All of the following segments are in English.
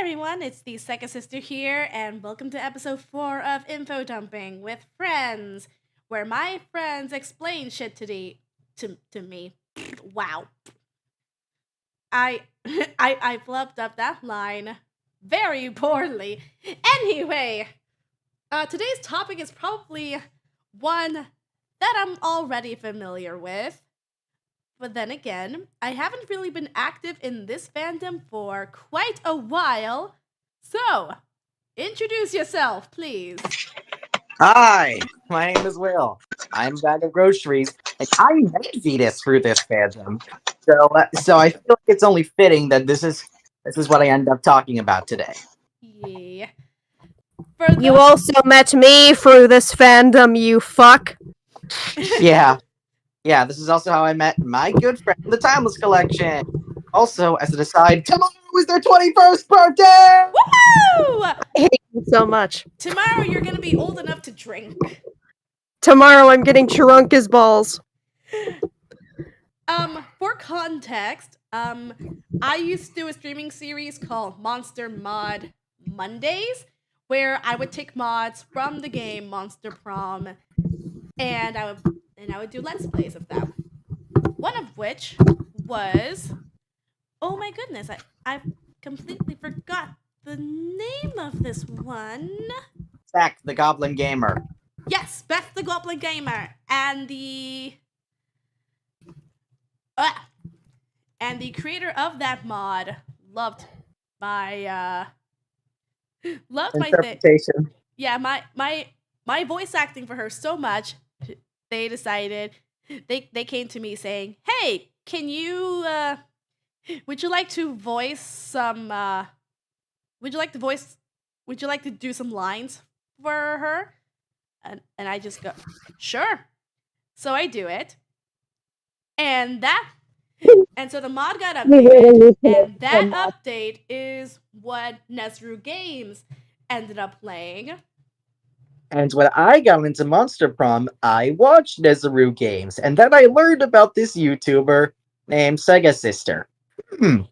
everyone, it's the second sister here, and welcome to episode 4 of Infodumping with friends, where my friends explain shit to me. Wow. I I flubbed up that line very poorly. Anyway, today's topic is probably one that I'm already familiar with. But then again, I haven't really been active in this fandom for quite a while. So, introduce yourself, please. Hi, my name is Will. I'm Bag0fGroceries, and I made Venus through this fandom. So I feel like it's only fitting that this is what I end up talking about today. Yeah. You also met me through this fandom, you fuck. Yeah, this is also how I met my good friend, the Timeless Collection. Also, as an aside, tomorrow is their 21st birthday! Woohoo! I hate you so much. Tomorrow you're gonna be old enough to drink. Tomorrow I'm getting drunk as balls. For context, I used to do a streaming series called Monster Mod Mondays, where I would take mods from the game Monster Prom, and I would do let's plays of them. One of which was, oh my goodness, I completely forgot the name of this one. Zach, the Goblin Gamer. Yes, Beth the Goblin Gamer, and the creator of that mod loved my Interpretation. Yeah, my voice acting for her so much, they decided they came to me saying, "Hey, can you would you like to voice some would you like to do some lines for her?" And I just go, "Sure." So I do it. And so the mod got updated, and that update is what Nesru Games ended up playing. And when I got into Monster Prom, I watched Nezaru games, and then I learned about this YouTuber named Sega Sister.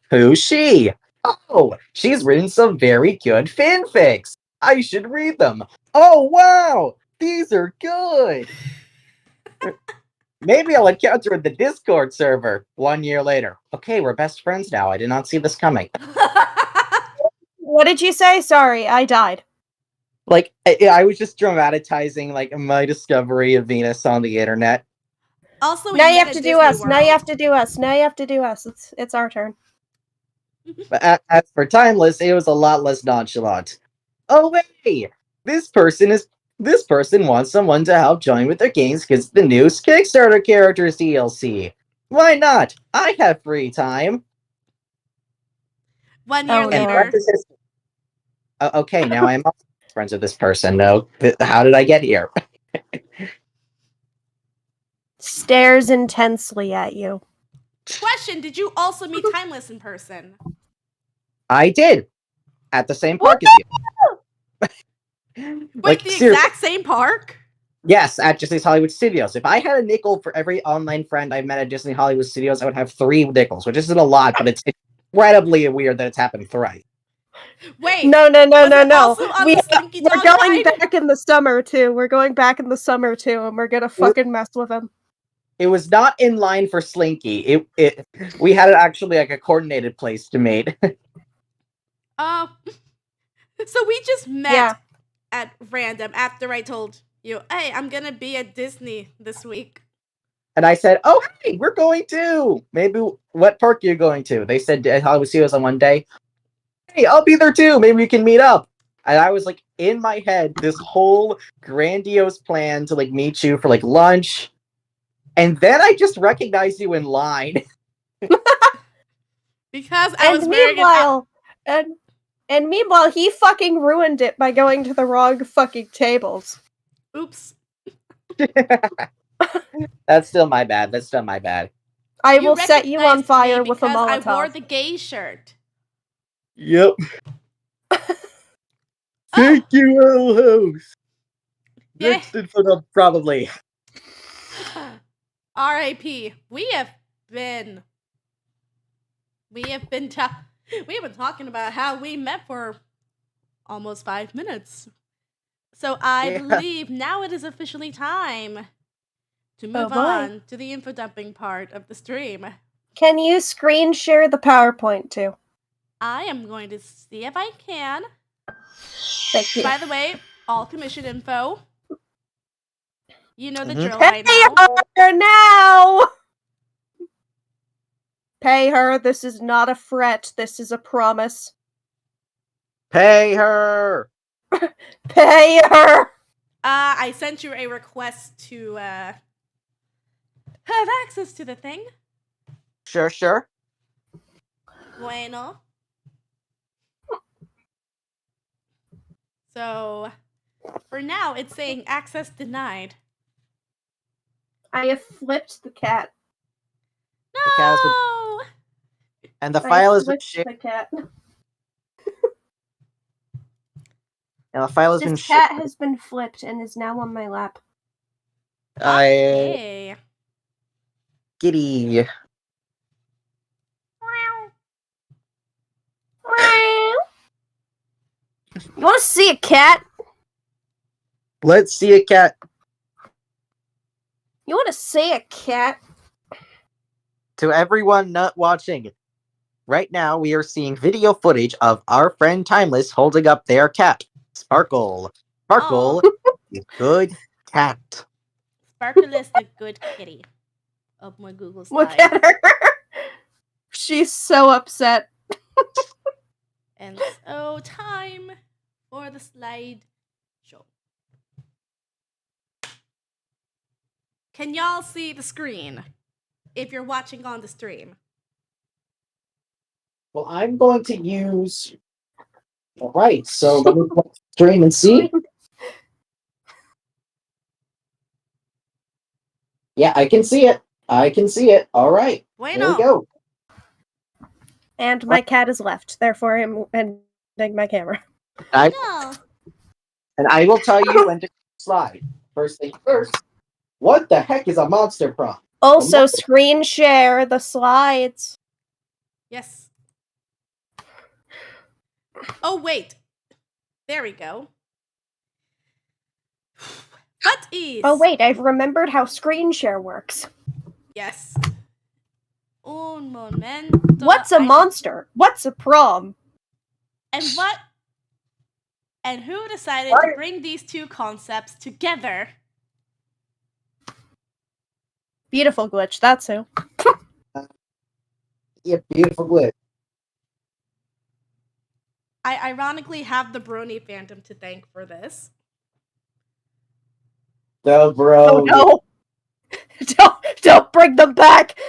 Who's she? Oh, she's written some very good fanfics. I should read them. Oh, wow! These are good! Maybe I'll encounter in the Discord server 1 year later. Okay, we're best friends now. I did not see this coming. What did you say? Sorry, I died. Like, I was just dramatizing, like, my discovery of Venus on the internet. Also, now you have to do us. Now you have to do us. Now you have to do us. It's our turn. But as for Timeless, it was a lot less nonchalant. Oh, hey! This person wants someone to help join with their games because the new Kickstarter characters DLC. Why not? I have free time. 1 year later. Okay, now I'm also friends with this person. No, how did I get here? Stares intensely at you. Question, did you also meet Timeless in person? I did. At the same park as you. Wait, the exact same park? Yes, at Disney's Hollywood Studios. If I had a nickel for every online friend I met at Disney Hollywood Studios, I would have 3 nickels, which isn't a lot, but it's incredibly weird that it's happened thrice. Wait. No. We're going back in the summer too. We're going back in the summer too, and we're gonna fucking mess with him. It was not in line for Slinky. We had actually like a coordinated place to meet. So we just met at random after I told you, "Hey, I'm gonna be at Disney this week." And I said, "Oh, hey, we're going too. Maybe what park are you going to?" They said Hollywood Studios on one day. Hey, I'll be there too. Maybe we can meet up. And I was like, in my head, this whole grandiose plan to like meet you for like lunch. And then I just recognized you in line. Because I was wearing And meanwhile, he fucking ruined it by going to the wrong fucking tables. Oops. That's still my bad. I will set you on fire with a Molotov. I wore the gay shirt. Yep. Thank you, host. Next info, probably. R.I.P. We have been We've been talking about how we met for almost 5 minutes. So I believe now it is officially time to move on to the info dumping part of the stream. Can you screen share the PowerPoint too? I am going to see if I can. Thank you. By the way, all commission info. You know the drill Pay by now. her now! Pay her. This is not a threat. This is a promise. Pay her! Pay her! I sent you a request to have access to the thing. Sure. Bueno. So, for now, it's saying access denied. I have flipped the cat. No! The cat has been... And the file has been shared. The cat. And the file has been This cat shared. has been flipped and is now on my lap. Okay. Giddy. You want to see a cat? Let's see a cat. You want to see a cat? To everyone not watching, right now we are seeing video footage of our friend Timeless holding up their cat, Sparkle. Sparkle is a good cat. Sparkle is the good kitty of my Google slide. Look at her. She's so upset. And so, time for the slide show. Can y'all see the screen if you're watching on the stream? Well, I'm going to use... Alright, so let me stream and see. Yeah, I can see it. Alright, Bueno. there we go. And my cat is left. Therefore, I'm ending my camera. No. And I will tell you when to slide. First thing first, what the heck is a Monster Prom? Also, screen share the slides. Yes. Oh, wait. There we go. What is... Oh, wait, I've remembered how screen share works. Yes. Un momento. What's a monster? What's a prom? And what... And who decided to bring these two concepts together? Beautiful glitch, that's who. Yeah, beautiful glitch. I ironically have the Brony Phantom to thank for this. No, bro. Oh no! Don't bring them back!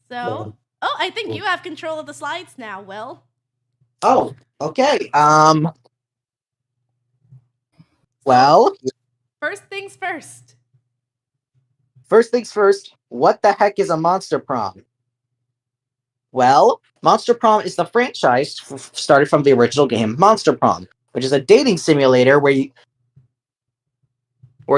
So... Oh, I think you have control of the slides now, Will. Oh, okay. Well... First things first. First things first, what the heck is a Monster Prom? Well, Monster Prom is the franchise started from the original game Monster Prom, which is a dating simulator where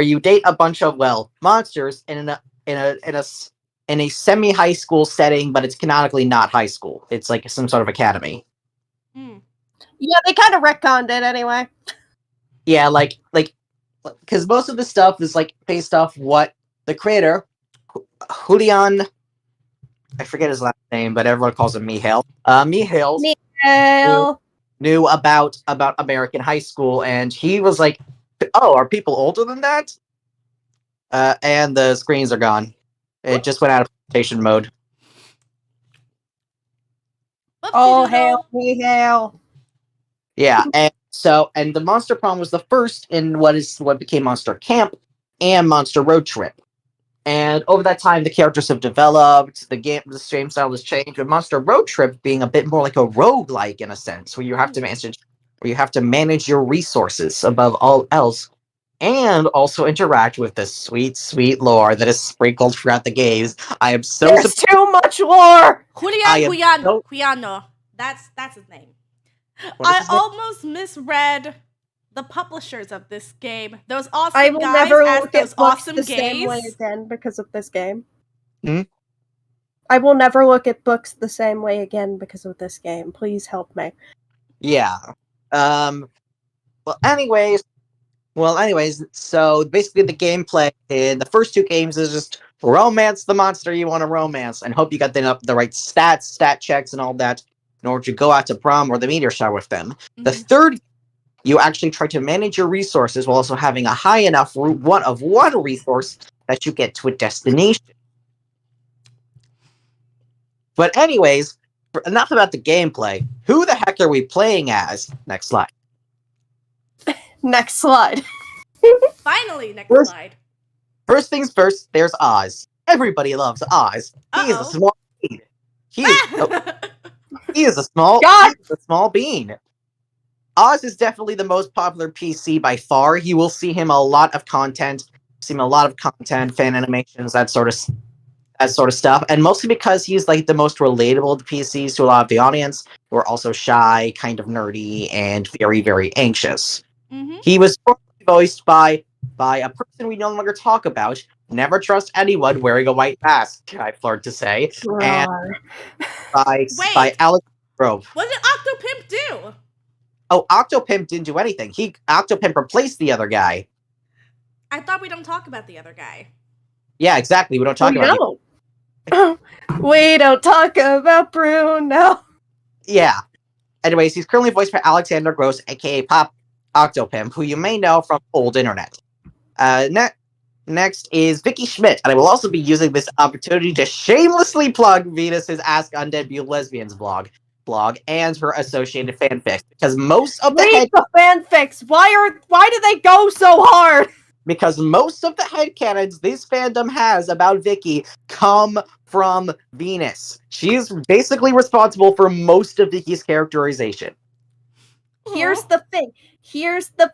you date a bunch of monsters in a semi-high school setting, but it's canonically not high school. It's like some sort of academy. Yeah, they kind of retconned it anyway. Yeah, like because most of the stuff is like based off what the creator, Julian, I forget his last name, but everyone calls him Mihail. Mihail knew about American high school, and he was like, "Oh, are people older than that?" And the screens are gone. It just went out of presentation mode. Oh, hail, Mihail. Yeah, and the Monster Prom was the first in what became Monster Camp and Monster Road Trip. And over that time, the characters have developed, the game style has changed, with Monster Road Trip being a bit more like a roguelike in a sense, where you have to manage your resources above all else, and also interact with the sweet, sweet lore that is sprinkled throughout the games. I am so There's too much lore! Juliano. That's his name. I almost misread the publishers of this game. Those awesome I will guys never as look those at books awesome the gays. same way again because of this game. Hmm? I will never look at books the same way again because of this game. Please help me. Yeah. Well, anyways, so basically the gameplay in the first two games is just romance the monster you want to romance and hope you got the right stat checks and all that in order to go out to prom or the meteor shower with them. The third, you actually try to manage your resources while also having a high enough one resource that you get to a destination. But anyways, enough about the gameplay. Who the heck are we playing as? Next slide. Next slide. Finally, next slide. First things first, there's Oz. Everybody loves Oz. He is a small bean. He is a small bean. Oz is definitely the most popular PC by far. You will see him a lot of content, fan animations, that sort of stuff, and mostly because he's like the most relatable to PCs to a lot of the audience, who are also shy, kind of nerdy, and very, very anxious. He was voiced by a person we no longer talk about. Never trust anyone wearing a white mask, I've learned to say. And by Alex Grove. What did Octopimp do? Oh, Octopimp didn't do anything. Octopimp replaced the other guy. I thought we don't talk about the other guy. Yeah, exactly. We don't talk about him. We don't talk about Bruno. Yeah. Anyways, he's currently voiced by Alexander Gross, aka Pop Octopimp, who you may know from old internet. Next is Vicky Schmidt, and I will also be using this opportunity to shamelessly plug Venus's Ask Undead Lesbians blog and her associated fanfics, because most of the fanfics. Why do they go so hard? Because most of the headcanons this fandom has about Vicky come from Venus. She's basically responsible for most of Vicky's characterization. Here's the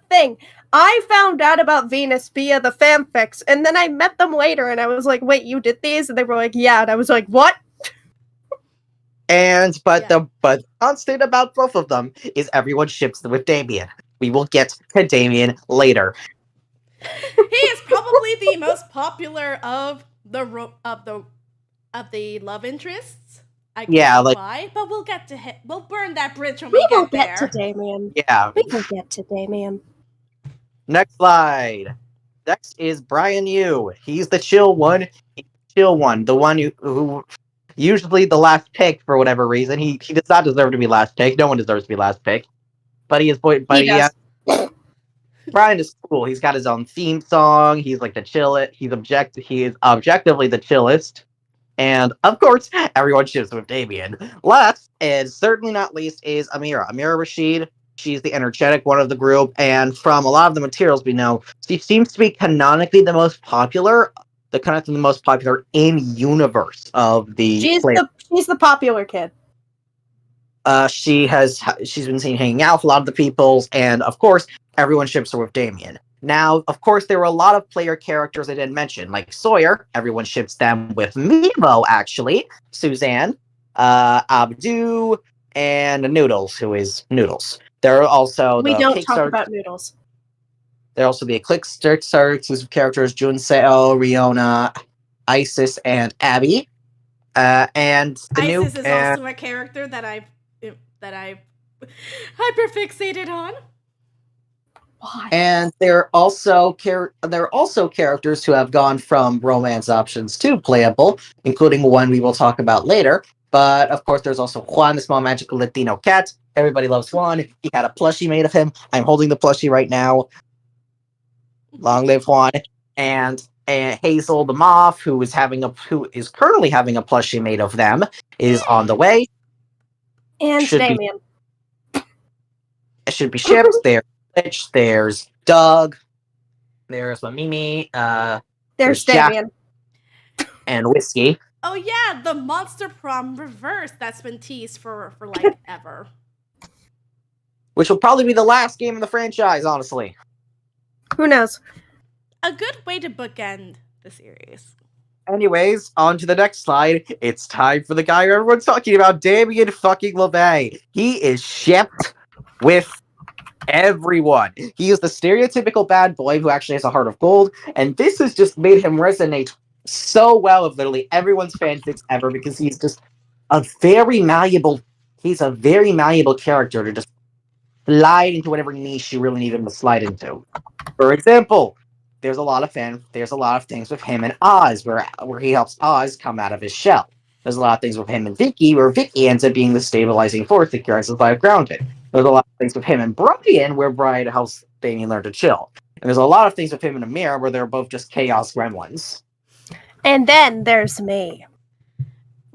thing. I found out about Venus via the fanfics, and then I met them later, and I was like, wait, you did these? And they were like, yeah. And I was like, what? But constant about both of them is everyone ships them with Damien. We will get to Damien later. He is probably the most popular of the love interests. I can't why, but we'll get to him. We'll burn that bridge when we get there. Get to Damien. Yeah, we will get to Damien. Next slide. Next is Brian Yu. He's the chill one. The one who usually the last pick for whatever reason. He does not deserve to be last pick. No one deserves to be last pick. But he is. Brian is cool. He's got his own theme song. He's like the chillest. He is objectively the chillest. And of course, everyone ships with Damien. Last, and certainly not least, is Amira. Amira Rashid. She's the energetic one of the group, and from a lot of the materials we know, she seems to be canonically the most popular in universe of the. She's the popular kid. She's been seen hanging out with a lot of the peoples, and of course, everyone ships her with Damien. Now, of course, there were a lot of player characters I didn't mention, like Sawyer. Everyone ships them with Mimo, actually. Suzanne, Abdu, and Noodles, who is Noodles. There are also we don't talk about Noodles. There are also the Eclipse whose characters Junseo, Riona, Isis, and Abby. And the Isis is also a character that I've hyperfixated on. Why? And there are also characters who have gone from romance options to playable, including one we will talk about later. But of course, there's also Juan, the small magical Latino cat. Everybody loves Juan. He had a plushie made of him. I'm holding the plushie right now. Long live Juan. And Hazel the moth, who is currently having a plushie made of them, is on the way. And Damien. It should be shipped. There's Doug. There's Mimi. There's Damien. And Whiskey. Oh yeah, the Monster Prom reverse that's been teased for like ever. Which will probably be the last game in the franchise, honestly. Who knows? A good way to bookend the series. Anyways, on to the next slide. It's time for the guy everyone's talking about, Damien fucking LeVay. He is shipped with everyone. He is the stereotypical bad boy who actually has a heart of gold, and this has just made him resonate so well with literally everyone's fanfics ever because he's just a very malleable. He's a very malleable character to just slide into whatever niche you really need him to slide into. For example, there's a lot of things with him and Oz where he helps Oz come out of his shell. There's a lot of things with him and Vicky where Vicky ends up being the stabilizing force that keeps his life grounded. There's a lot of things with him and Brian where Brian helps Damien learn to chill. And there's a lot of things with him and Amir where they're both just chaos gremlins. And then there's me.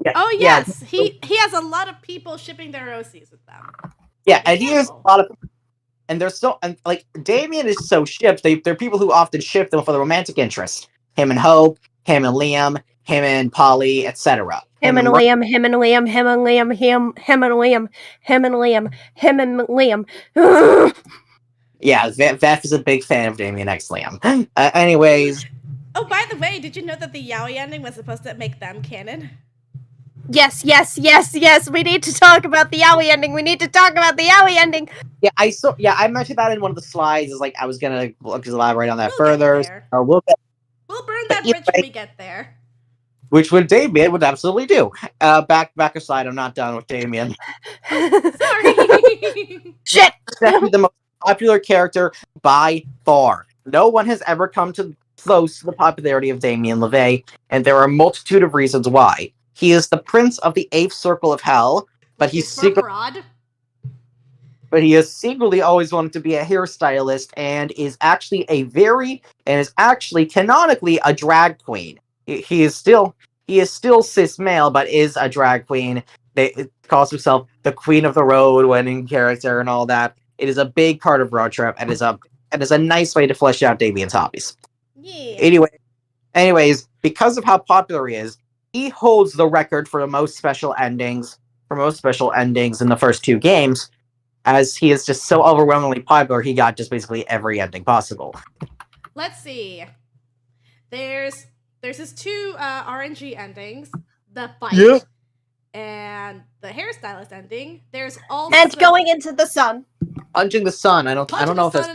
Yeah, Oh yes, he has a lot of people shipping their OCs with them. Yeah, and he has a lot of, and they're so, and like Damien is so shipped. They're people who often ship them for the romantic interest. Him and Hope, him and Liam, him and Polly, etc. Him and Liam, him and Liam, him and Liam, him and Liam, him and Liam, him and Liam. Yeah, Vef is a big fan of Damien X Liam. Anyways. Oh, by the way, did you know that the Yaoi ending was supposed to make them canon? Yes. We need to talk about the Yaoi ending. Yeah, I mentioned that in one of the slides. Is like I was gonna elaborate on that further. We'll burn that bridge when we get there. Which would Damien would absolutely do. Back aside, I'm not done with Damien. Sorry. Shit. Definitely the most popular character by far. No one has ever come close to the popularity of Damien LeVay, and there are a multitude of reasons why. He is the prince of the 8th circle of hell, but he has secretly always wanted to be a hairstylist and is actually canonically a drag queen. He is still cis male, but is a drag queen. It calls himself the Queen of the Road when in character and all that. It is a big part of Road Trip and is a nice way to flesh out Damien's hobbies. Yeah. Anyways, because of how popular he is, he holds the record for most special endings in the first 2 games, as he is just so overwhelmingly popular. He got just basically every ending possible. Let's see. There's his 2 RNG endings, the fight and the hairstylist ending. There's also and going into the sun. Punching the sun. I don't know if that's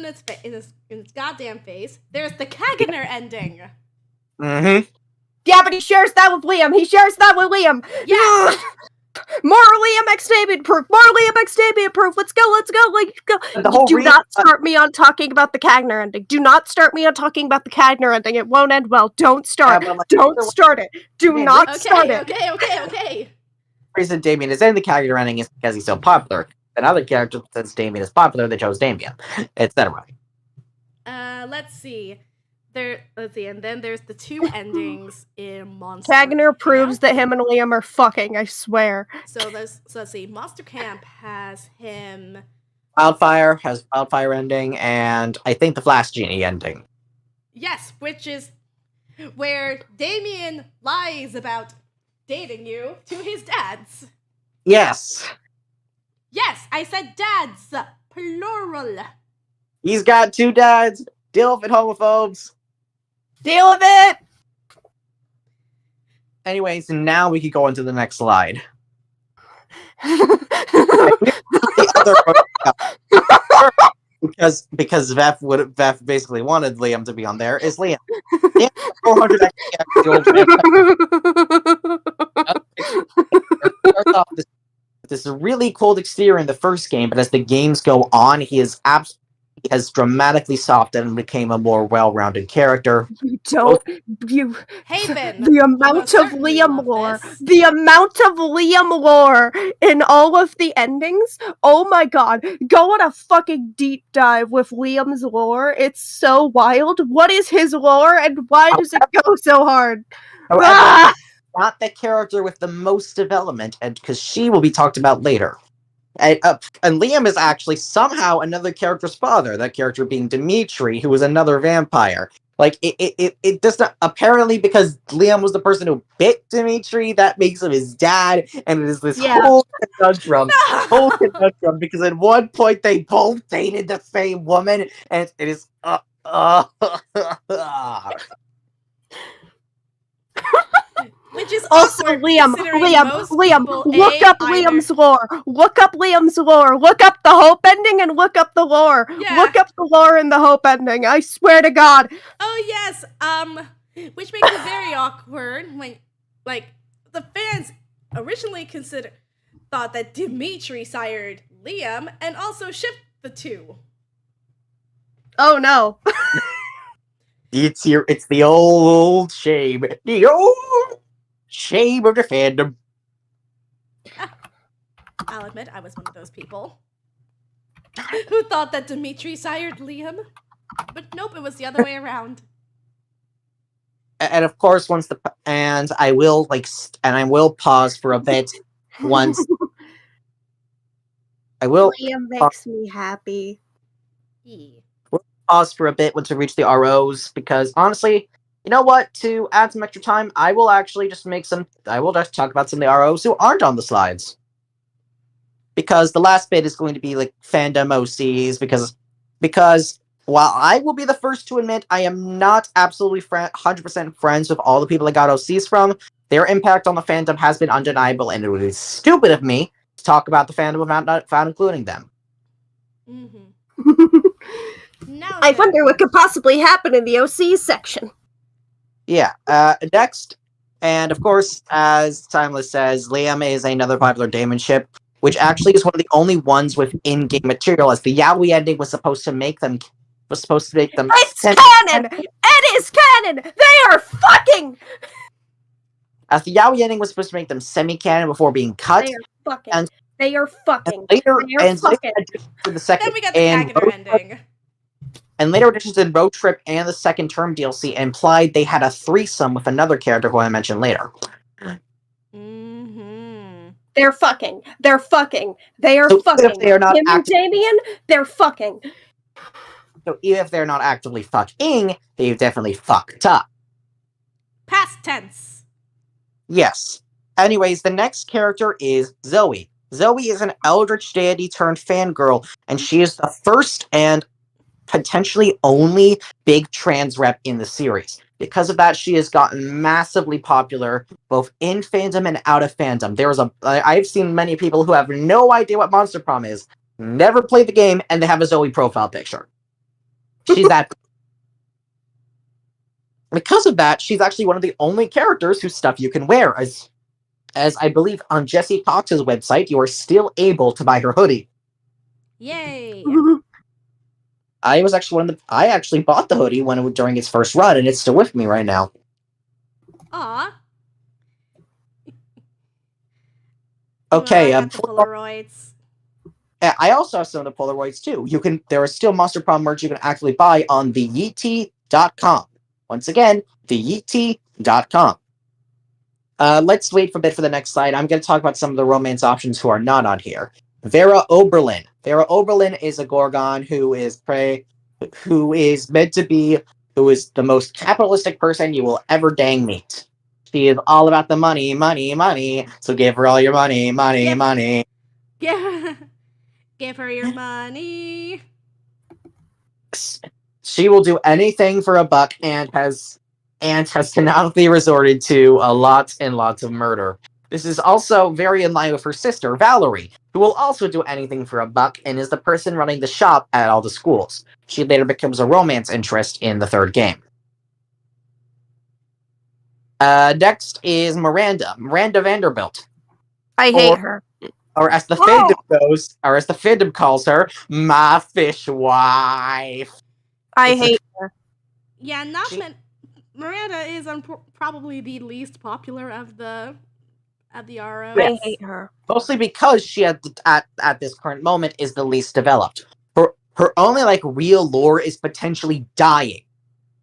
in its goddamn face. There's the Kaganer ending. Mm-hmm. Yeah, but he shares that with Liam. Yeah. More Liam X Damien proof. Let's go. Do not start me on talking about the Kagner ending. It won't end well. Don't start. Don't start it. Do not start it. Okay. The reason Damien is in the Kagner ending is because he's so popular. And other characters, since Damien is popular, they chose Damien, etc. Let's see. And then there's the 2 endings in Monster. Kagner proves that him and Liam are fucking, I swear. So let's see. Monster Camp has him. Wildfire has Wildfire ending, and I think the Flash Genie ending. Yes, which is where Damien lies about dating you to his dads. Yes. Yes, I said dads, plural. He's got 2 dads. Deal with it, homophobes. Deal with it! Anyways, now we could go into the next slide. because Vef basically wanted Liam to be on there, is Liam. 400 starts off this really cold exterior in the first game, but as the games go on, he has dramatically softened and became a more well-rounded character. Haven. The amount of Liam lore in all of the endings. Oh my god. Go on a fucking deep dive with Liam's lore. It's so wild. What is his lore and why does it go so hard? However, not the character with the most development, and because she will be talked about later. And Liam is actually somehow another character's father, that character being Dimitri, who was another vampire. Like, it does not, apparently because Liam was the person who bit Dimitri, that makes him his dad, and it is this whole conundrum, because at one point they both dated the same woman, and it is, Which is also Liam, look up Liam's lore. Look up the Hope ending and look up the lore. Yeah. Look up the lore in the Hope ending. I swear to God. Oh yes. Which makes it very awkward when, like, the fans originally thought that Dimitri sired Liam and also shipped the two. Oh no. It's the old shame. The old shame of the fandom. I'll admit I was one of those people who thought that Dimitri sired Liam. But nope, it was the other way around. And of course, I will pause for a bit once. I will Liam makes me happy. Yeah. pause for a bit once we reach the ROs, because honestly, you know what? To add some extra time, I will just talk about some of the ROs who aren't on the slides. Because the last bit is going to be like fandom OCs, because while I will be the first to admit I am not absolutely 100% friends with all the people I got OCs from, their impact on the fandom has been undeniable, and it would be stupid of me to talk about the fandom without including them. Now I wonder what could possibly happen in the OC section. Yeah. Next, and of course, as Timeless says, Liam is another popular daemonship, which actually is one of the only ones with in-game material, as the Yaoi ending was supposed to make them. It's canon! It is canon! They are fucking! As the Yaoi ending was supposed to make them semi-canon before being cut. They are fucking. And, they are fucking. Later, they are fucking. To the second, then we got the Kagner ending. And later additions in Road Trip and the Second Term DLC implied they had a threesome with another character who I mentioned later. They're fucking. They're fucking. They are so fucking. If they are not Tim and Damien, they're fucking. So even if they're not actively fucking, they've definitely fucked up. Past tense. Yes. Anyways, the next character is Zoe. Zoe is an eldritch deity turned fangirl, and she is the first and potentially only big trans rep in the series. Because of that, she has gotten massively popular both in fandom and out of fandom. I've seen many people who have no idea what Monster Prom is, never played the game, and they have a Zoe profile picture. She's that. Because of that, she's actually one of the only characters whose stuff you can wear. As I believe on Jessie Cox's website, you are still able to buy her hoodie. Yay! I actually bought the hoodie during its first run, and it's still with me right now. Aw. Okay, the Polaroids. I also have some of the Polaroids too. There is still Monster Prom merch you can actually buy on the Yeetie.com. Once again, the Yeetie.com. Let's wait for a bit for the next slide. I'm going to talk about some of the romance options who are not on here. Vera Oberlin. Vera Oberlin is a Gorgon who is the most capitalistic person you will ever dang meet. She is all about the money, money, money. So give her all your money, money, money. Yeah. Give her your money. She will do anything for a buck and has canonically resorted to a lot and lots of murder. This is also very in line with her sister, Valerie, who will also do anything for a buck and is the person running the shop at all the schools. She later becomes a romance interest in the third game. Next is Miranda Vanderbilt. I hate her. Or as the fandom calls her, my fish wife. I hate her. Yeah, Miranda is probably the least popular of the ROs. I hate her. Mostly because she at this current moment is the least developed. Her only real lore is potentially dying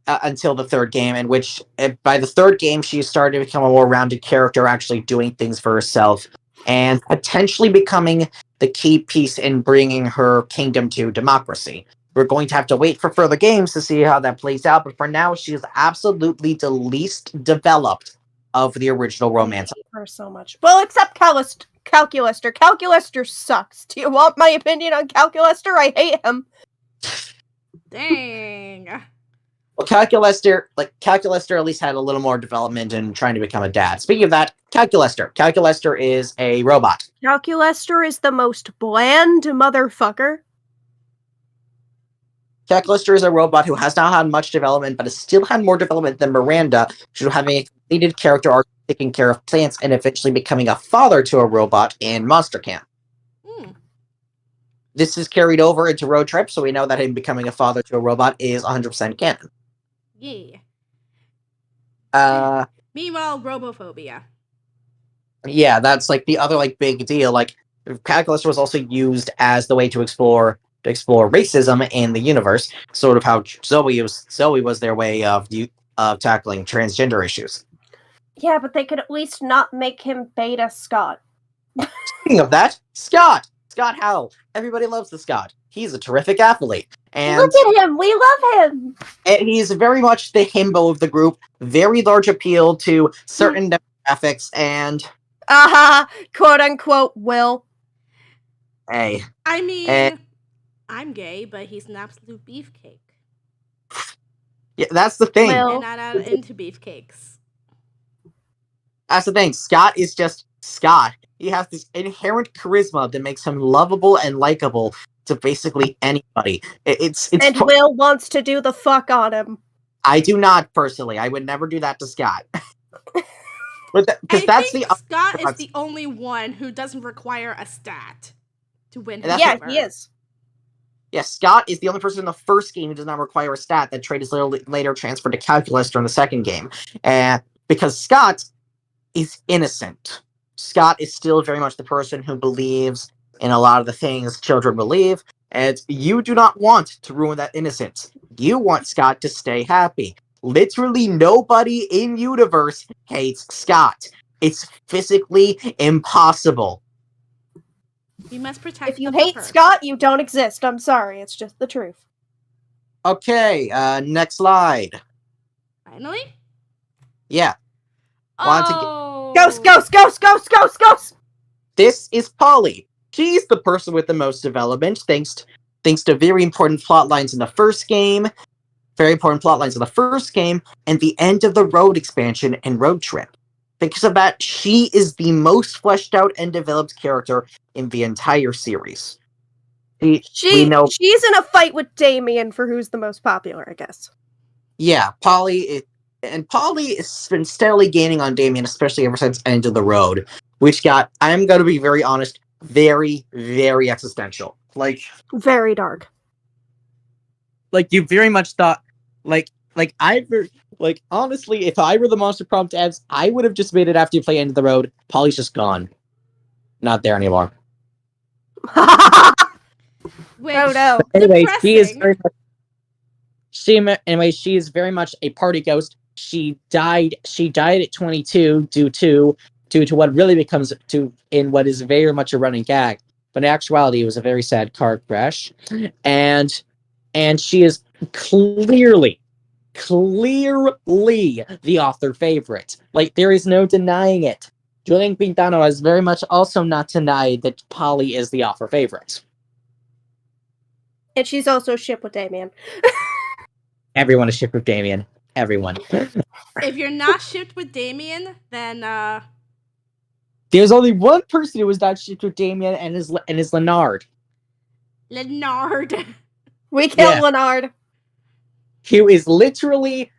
until the third game, in which by the third game she started to become a more rounded character, actually doing things for herself and potentially becoming the key piece in bringing her kingdom to democracy. We're going to have to wait for further games to see how that plays out, but for now, she is absolutely the least developed of the original romance. I hate her so much. Well, except Calculaster. Calculaster sucks. Do you want my opinion on Calculaster? I hate him. Dang. Well, Calculaster at least had a little more development in trying to become a dad. Speaking of that, Calculaster is a robot. Calculaster is the most bland motherfucker. Calculaster is a robot who has not had much development, but has still had more development than Miranda, due to having a completed character arc, taking care of plants, and eventually becoming a father to a robot in Monster Camp. This is carried over into Road Trip, so we know that him becoming a father to a robot is 100% canon. Yeah. Meanwhile, robophobia. Yeah, that's like the other like big deal. Like, Calculaster was also used as the way to explore racism in the universe, sort of how Zoe was their way of tackling transgender issues. Yeah, but they could at least not make him Beta Scott. Speaking of that, Scott Howell. Everybody loves the Scott. He's a terrific athlete. And look at him! We love him! And he's very much the himbo of the group. Very large appeal to certain demographics, and quote unquote Will. Hey. I mean, I'm gay, but he's an absolute beefcake. Yeah, that's the thing. And I'm not into beefcakes. That's the thing. Scott is just Scott. He has this inherent charisma that makes him lovable and likable to basically anybody. And Will wants to do the fuck on him. I do not personally. I would never do that to Scott. Because that's the Scott is the only one who doesn't require a stat to win. Yeah, he is. Yeah, Scott is the only person in the first game who does not require a stat. That trait is later transferred to Calculaster in the second game, because Scott is innocent. Scott is still very much the person who believes in a lot of the things children believe, and you do not want to ruin that innocence. You want Scott to stay happy. Literally nobody in universe hates Scott. It's physically impossible. We must protect. If you hate Scott, you don't exist. I'm sorry, it's just the truth. Okay, next slide. Finally? Yeah. Ghost! This is Polly. She's the person with the most development, thanks to very important plot lines in the first game, and the end of the Road expansion and Road Trip. Because of that, she is the most fleshed out and developed character in the entire series. She's in a fight with Damien for who's the most popular, I guess. Yeah, Polly has been steadily gaining on Damien, especially ever since End of the Road, which got, I'm going to be very honest, very, very existential. Like, very dark. Like, you very much thought, honestly, if I were the Monster Prom devs, I would have just made it after you play End of the Road. Polly's just gone. Not there anymore. Which, oh no. Anyway, she is very much a party ghost. She died at 22 due to what really becomes in what is very much a running gag. But in actuality, it was a very sad car crash. And she is clearly the author favorite. Like, there is no denying it. Julian Quintano has very much also not denied that Polly is the author favorite. And she's also shipped with Damien. Everyone is shipped with Damien. Everyone. If you're not shipped with Damien, then there's only one person who was not shipped with Damien, and is Leonard. Leonard. We killed Leonard. Who is literally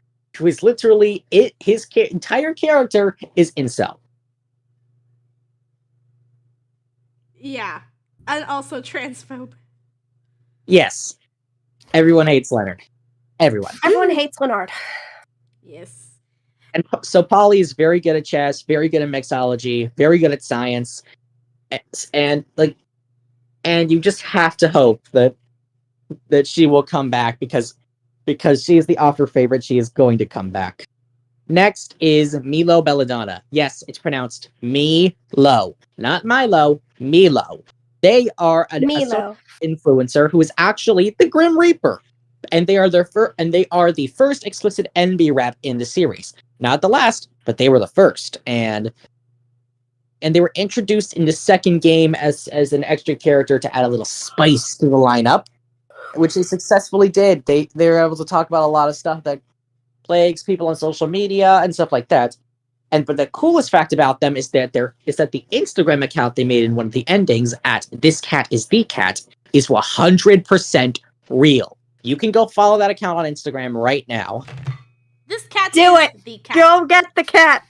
it. His entire character is incel. Yeah, and also transphobe. Yes, everyone hates Leonard. Everyone hates Leonard. Yes. And so Polly is very good at chess, very good at mixology, very good at science, and you just have to hope that she will come back because she is the author favorite. She is going to come back. Next is Milo Belladonna. Yes, it's pronounced Milo, not Milo. Milo. They are a influencer who is actually the Grim Reaper, and they are the first explicit NB rap in the series. Not the last, but they were the first, and they were introduced in the second game as an extra character to add a little spice to the lineup, which they successfully did. They were able to talk about a lot of stuff that plagues people on social media and stuff like that. But the coolest fact about them is that the Instagram account they made in one of the endings at This Cat is the Cat is 100% real. You can go follow that account on Instagram right now. This cat Do is it. the cat. Go get the cat.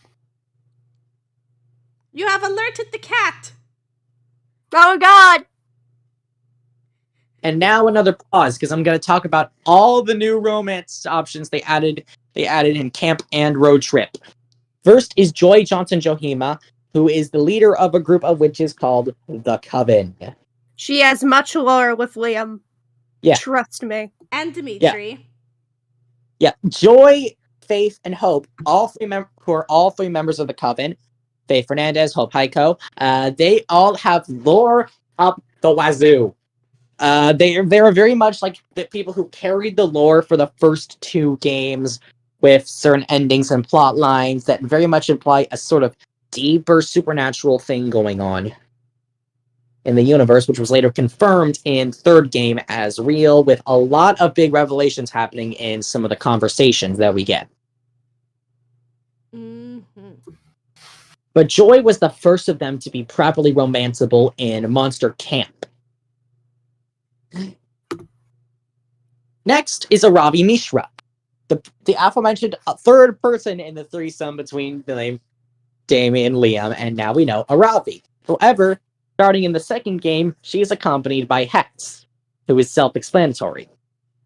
You have alerted the cat. Oh God. And now another pause, because I'm going to talk about all the new romance options they added in Camp and Road Trip. First is Joy Johnson Johima, who is the leader of a group of witches called the Coven. She has much lore with Liam. Yeah. Trust me. And Dimitri. Yeah, Joy, Faith, and Hope, who are all three members of the Coven. Faith Fernandez, Hope Heiko. They all have lore up the wazoo. They are very much like the people who carried the lore for the first two games, with certain endings and plot lines that very much imply a sort of deeper supernatural thing going on in the universe, which was later confirmed in third game as real, with a lot of big revelations happening in some of the conversations that we get. Mm-hmm. But Joy was the first of them to be properly romanceable in Monster Camp. Next is Aravi Mishra, the aforementioned third person in the threesome between the name Damien, Liam, and now we know Aravi. However, starting in the second game, she is accompanied by Hex, who is self-explanatory.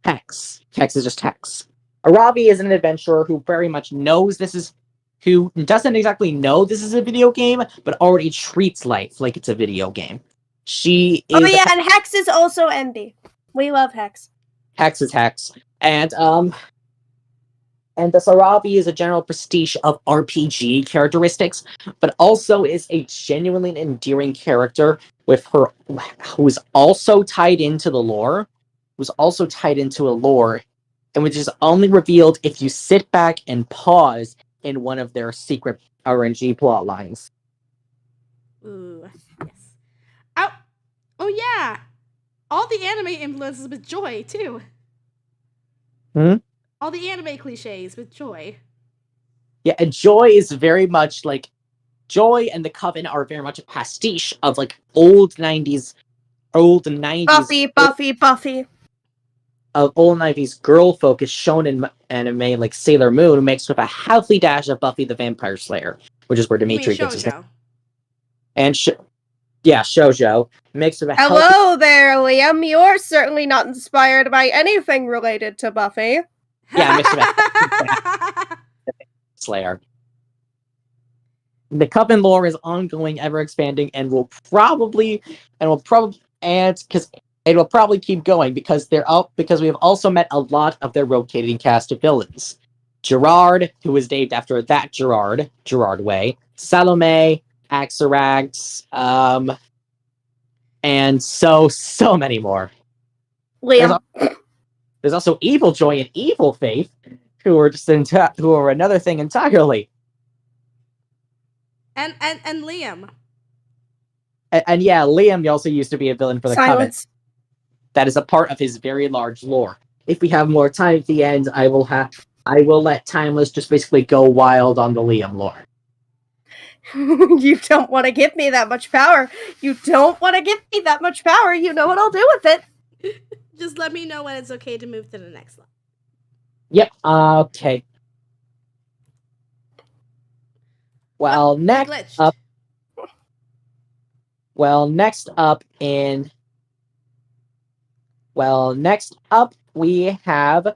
Hex. Hex is just Hex. Aravi is an adventurer who very much who doesn't exactly know this is a video game, but already treats life like it's a video game. She is. Oh yeah, and Hex is also MB. We love Hex. Hex is Hex. And the Sarabi is a general prestige of RPG characteristics, but also is a genuinely endearing character with her, who is also tied into the lore, and which is only revealed if you sit back and pause in one of their secret RNG plot lines. Ooh, yes. Oh yeah. All the anime influences with Joy too. All the anime cliches with Joy. Yeah, and Joy is very much like Joy and the Coven are very much a pastiche of like old 90s Buffy. Of old 90s girl focused shonen anime like Sailor Moon mixed with a healthy dash of Buffy the Vampire Slayer, which is where Dimitri gets his name. And shoujo mixed with a Hello there, Liam. You're certainly not inspired by anything related to Buffy. Yeah, mixed with a Slayer. The Coven lore is ongoing, ever expanding, and will probably keep going because we have also met a lot of their rotating cast of villains. Gerard, who is named after that Gerard Way, Salome, Axarax, and so many more. Liam. There's also Evil Joy and Evil Faith, who are another thing entirely. And Liam. And yeah, Liam also used to be a villain for the Coven. That is a part of his very large lore. If we have more time at the end, I will let Timeless just basically go wild on the Liam lore. You don't want to give me that much power. You know what I'll do with it. Just let me know when it's okay to move to the next one. Yep, okay. Well, next up we have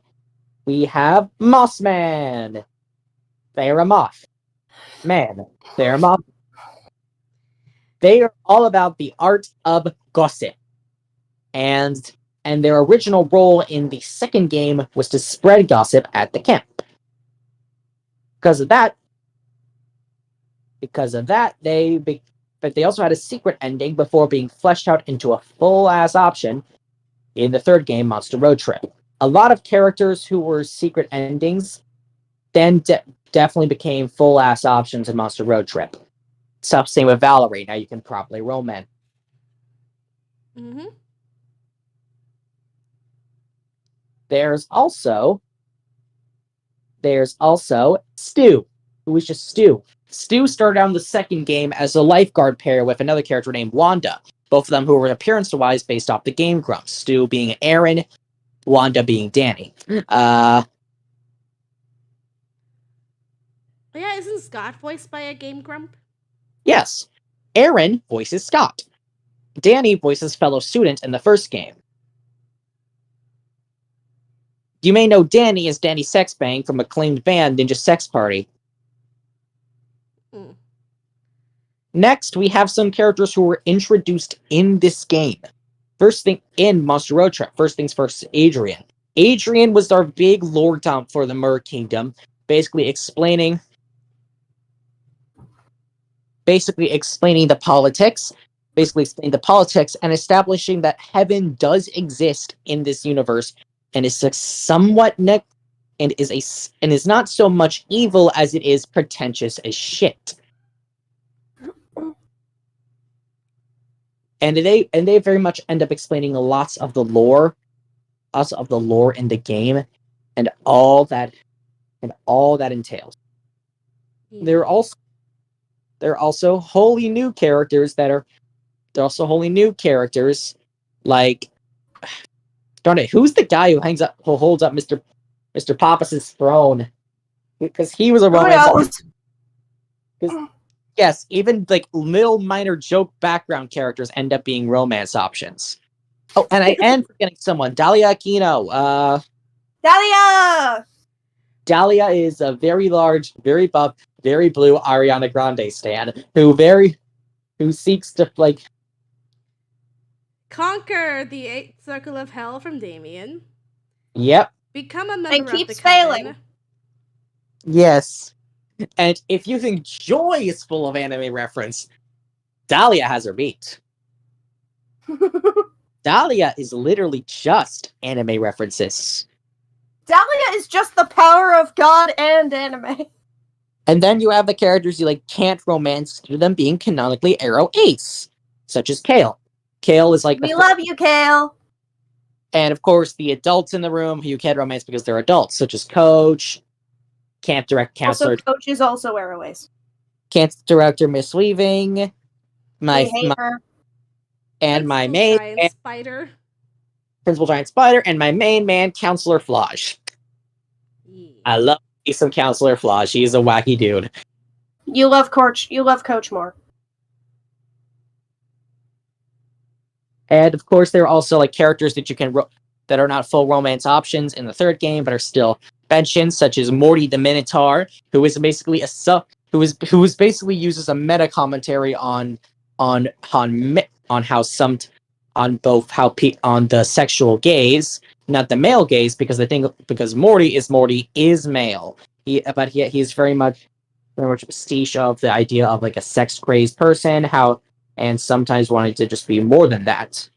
Mossman. They're a moth. Man, they're a moth. They are all about the art of gossip. And their original role in the second game was to spread gossip at the camp. Because of that, but they also had a secret ending before being fleshed out into a full-ass option in the third game, Monster Road Trip. A lot of characters who were secret endings then definitely became full-ass options in Monster Road Trip. Same with Valerie. Now you can properly romance. Mm-hmm. There's also Stu, who was just Stu. Stu started out in the second game as a lifeguard pair with another character named Wanda, both of them who were appearance-wise based off the Game Grumps. Stu being Aaron, Wanda being Danny. Yeah, isn't Scott voiced by a Game Grump? Yes. Aaron voices Scott. Danny voices fellow student in the first game. You may know Danny as Danny Sexbang from acclaimed band Ninja Sex Party. Mm. Next, we have some characters who were introduced in this game. First thing in Monster Road Trip. First things first, Adrian. Adrian was our big lore dump for the Mer Kingdom, basically explaining the politics, and establishing that heaven does exist in this universe and is is not so much evil as it is pretentious as shit. And they very much end up explaining lots of the lore in the game, and all that entails. Yeah. There are also wholly new characters like, darn it, who's the guy who holds up Mr. Pappas's throne? Because he was a romance. Yes, even like little minor joke background characters end up being romance options. Oh, and I am forgetting someone, Dahlia Aquino. Dahlia is a very large, very buff, very blue Ariana Grande stan who seeks to like conquer the 8th circle of hell from Damien. Yep. Become a member of the keeps failing. coven. Yes. And if you think Joy is full of anime reference, Dahlia has her beat. Dahlia is literally just anime references. Dahlia is just the power of God and anime. And then you have the characters you like can't romance due to them being canonically Arrow Ace, such as Kale. Kale is like we love you, Kale. And of course, the adults in the room who you can't romance because they're adults, such as Coach, Camp Direct Counselor. Also, Coach is also Arrow Ace. Camp Director Miss Weaving, my main Giant Spider. Principal Giant Spider, and my main man, Counselor Flage. Yeah. I love me some Counselor Flage. He's a wacky dude. You love Coach more. And of course, there are also like characters that you can that are not full romance options in the third game, but are still mentioned, such as Morty the Minotaur, who is basically who is basically used as a meta commentary on the sexual gaze, not the male gaze, because Morty is male. He's very much pastiche of the idea of like a sex crazed person, and sometimes wanting to just be more than that.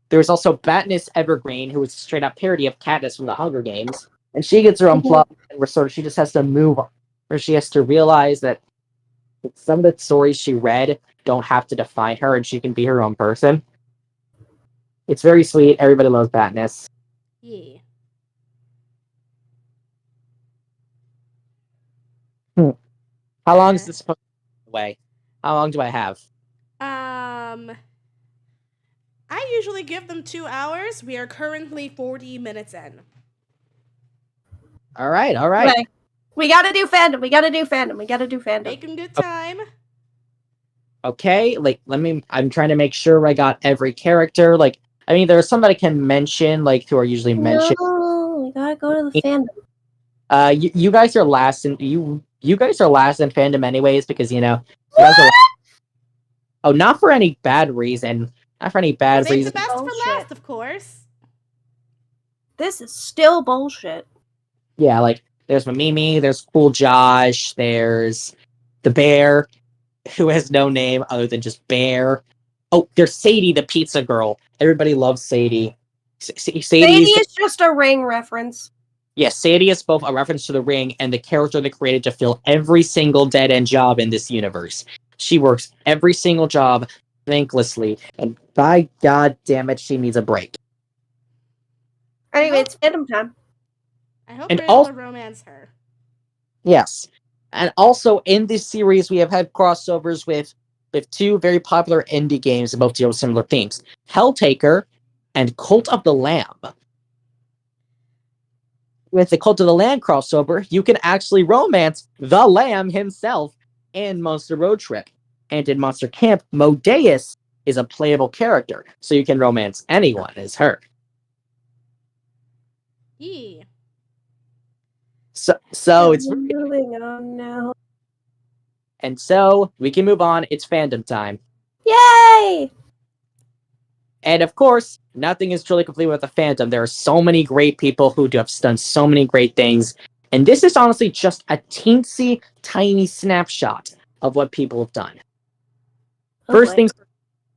There's also Batness Evergreen, who is a straight up parody of Katniss from the Hunger Games, and she gets her own plot, and she just has to move on, or she has to realize that some of the stories she read don't have to define her, and she can be her own person. It's very sweet. Everybody loves Batness. Yeah. How long is this supposed to be away? How long do I have? I usually give them 2 hours. We are currently 40 minutes in. All right. Okay. We gotta do fandom. Making good time. Okay, I'm trying to make sure I got every character. Like, I mean, there are some that I can mention, like, who are usually mentioned. No, we gotta go to the fandom. You guys are last in you guys are last in fandom anyways, because you guys are. Oh, not for any bad reason. Not for any bad reason. Save the best for last, of course. This is still bullshit. Yeah, like there's Mimimi, there's Cool Josh, there's the Bear, who has no name other than just Bear. Oh, there's Sadie, the pizza girl. Everybody loves Sadie. Sadie is just a Ring reference. Yes, Sadie is both a reference to the Ring and the character they created to fill every single dead-end job in this universe. She works every single job thanklessly, and by god damn it, she needs a break. Anyway, it's fandom time. I hope we're able to romance her. Yes. And also in this series, we have had crossovers with two very popular indie games that both deal with similar themes. Helltaker and Cult of the Lamb. with the Cult of the Lamb crossover, you can actually romance the Lamb himself in Monster Road Trip. And in Monster Camp, Modeus is a playable character, so you can romance anyone as her. Yeah. So it's moving on now. and so we can move on. It's fandom time. Yay! And of course, nothing is truly complete with the fandom. There are so many great people who have done so many great things. And this is honestly just a teensy tiny snapshot of what people have done. First things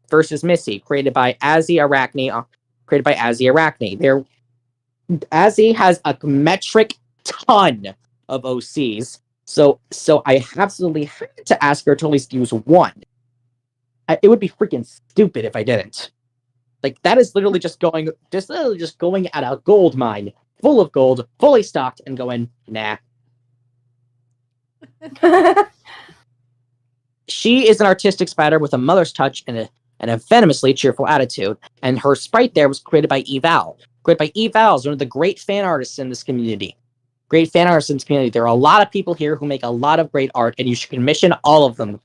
first is Missy, created by Azzy Arachne. Azzy has a metric ton of OCs. So I absolutely had to ask her to at least use one. It would be freaking stupid if I didn't. Like, that is literally just going at a gold mine, full of gold, fully stocked, and going, nah. She is an artistic spider with a mother's touch and a venomously cheerful attitude, and her sprite there was created by Eval. Created by Eval is one of the great fan artists in this community. There are a lot of people here who make a lot of great art, and you should commission all of them.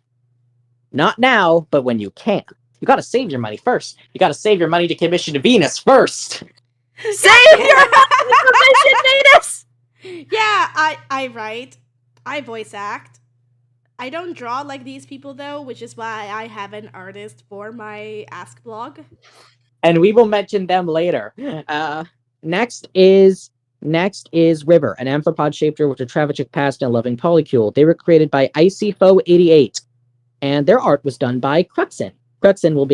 Not now, but when you can. You gotta save your money first. You gotta save your money to commission Venus first. Save your money to commission Venus! Yeah, I write. I voice act. I don't draw like these people though, which is why I have an artist for my Ask blog. And we will mention them later. Next is River, an amphipod shaped with a tragic past and a loving polycule. They were created by IcyFo88, and their art was done by Cruxin. Cruxin will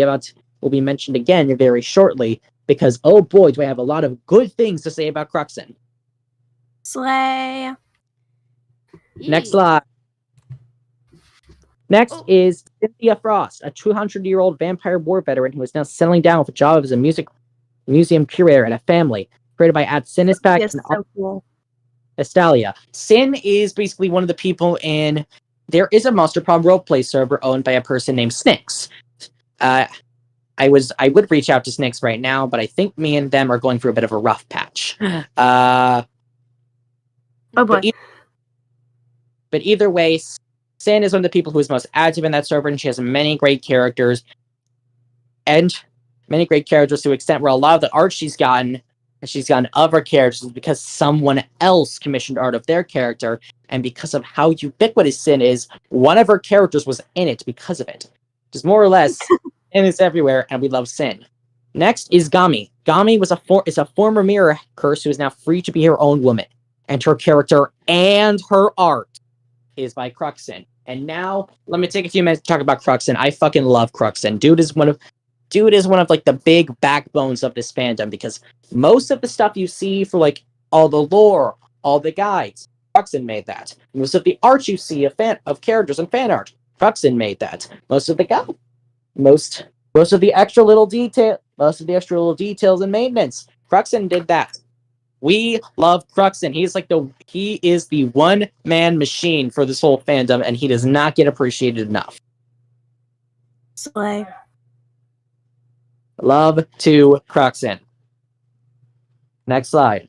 be mentioned again very shortly, because oh boy, do I have a lot of good things to say about Cruxin. Slay. Next slide. Next is Cynthia Frost, a 200-year-old vampire war veteran who is now settling down with a job as a museum curator and a family. Created by Sinispac and so cool. Estalia. Sin is basically one of the people in... There is a Monster Prom roleplay server owned by a person named Snix. I would reach out to Snix right now, but I think me and them are going through a bit of a rough patch. Oh boy. But either way, Sin is one of the people who is most active in that server, and she has many great characters. And many great characters to the extent where a lot of the art she's gotten of her characters is because someone else commissioned art of their character, and because of how ubiquitous Sin is, one of her characters was in it because of it. Just more or less, Sin is everywhere, and we love Sin. Next is Gami. Gami is a former mirror curse who is now free to be her own woman, and her character and her art is by Cruxin. And now, let me take a few minutes to talk about Cruxin. I fucking love Cruxin. Dude is one of like the big backbones of this fandom, because most of the stuff you see for like all the lore, all the guides, Cruxin made that. Most of the art you see of characters and fan art, Cruxin made that. Most of the extra little details and maintenance, Cruxin did that. We love Cruxin. He is the one-man machine for this whole fandom, and he does not get appreciated enough. Slay. Love to Cruxin. Next slide.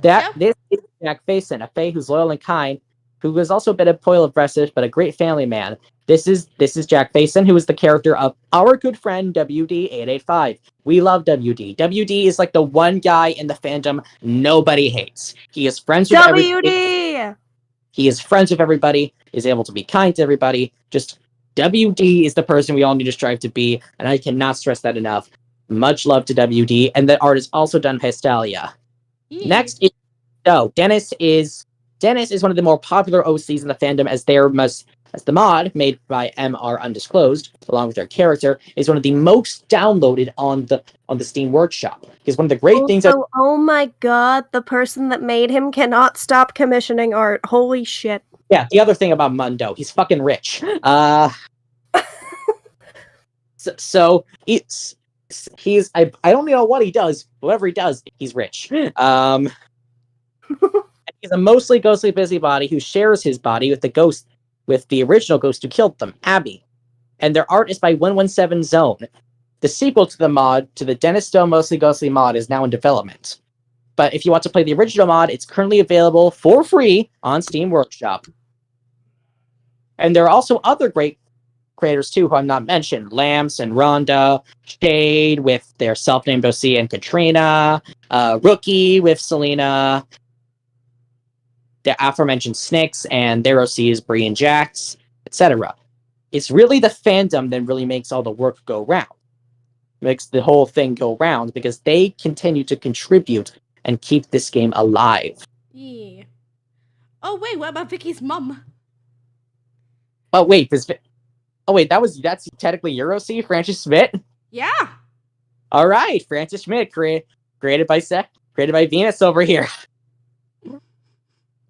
This is Jack Faison, a Fae who's loyal and kind, who is also a bit of aggressive, but a great family man. This is Jack Faison, who is the character of our good friend WD885. We love WD. WD is like the one guy in the fandom nobody hates. He is friends with everybody. He is friends with everybody, is able to be kind to everybody. Just WD is the person we all need to strive to be, and I cannot stress that enough. Much love to WD, and the art is also done by Estalia. Next is Dennis is one of the more popular OCs in the fandom, as the mod made by MR Undisclosed, along with their character, is one of the most downloaded on the Steam Workshop. Because one of the great things. Oh my god, the person that made him cannot stop commissioning art. Holy shit. Yeah, the other thing about Mundo, he's fucking rich. So he's I don't know what he does. Whatever he does, he's rich. He's a mostly ghostly busybody who shares his body with the original ghost who killed them, Abby. And their art is by 117 Zone. The sequel to the mod, to the Dennis Stone Mostly Ghostly mod, is now in development. But if you want to play the original mod, it's currently available for free on Steam Workshop. And there are also other great creators too who I'm not mentioned. Lamps and Rhonda, Shade with their self-named OC and Katrina, Rookie with Selena, the aforementioned Snicks and their OCs, Bree and Jax, etc. It's really the fandom that really makes all the work go round. Makes the whole thing go round because they continue to contribute and keep this game alive. Yeah. Oh wait, what about Vicky's mom? Oh wait, that's technically your OC, Francis Schmidt. Yeah. All right, Francis Schmidt, created by Venus over here.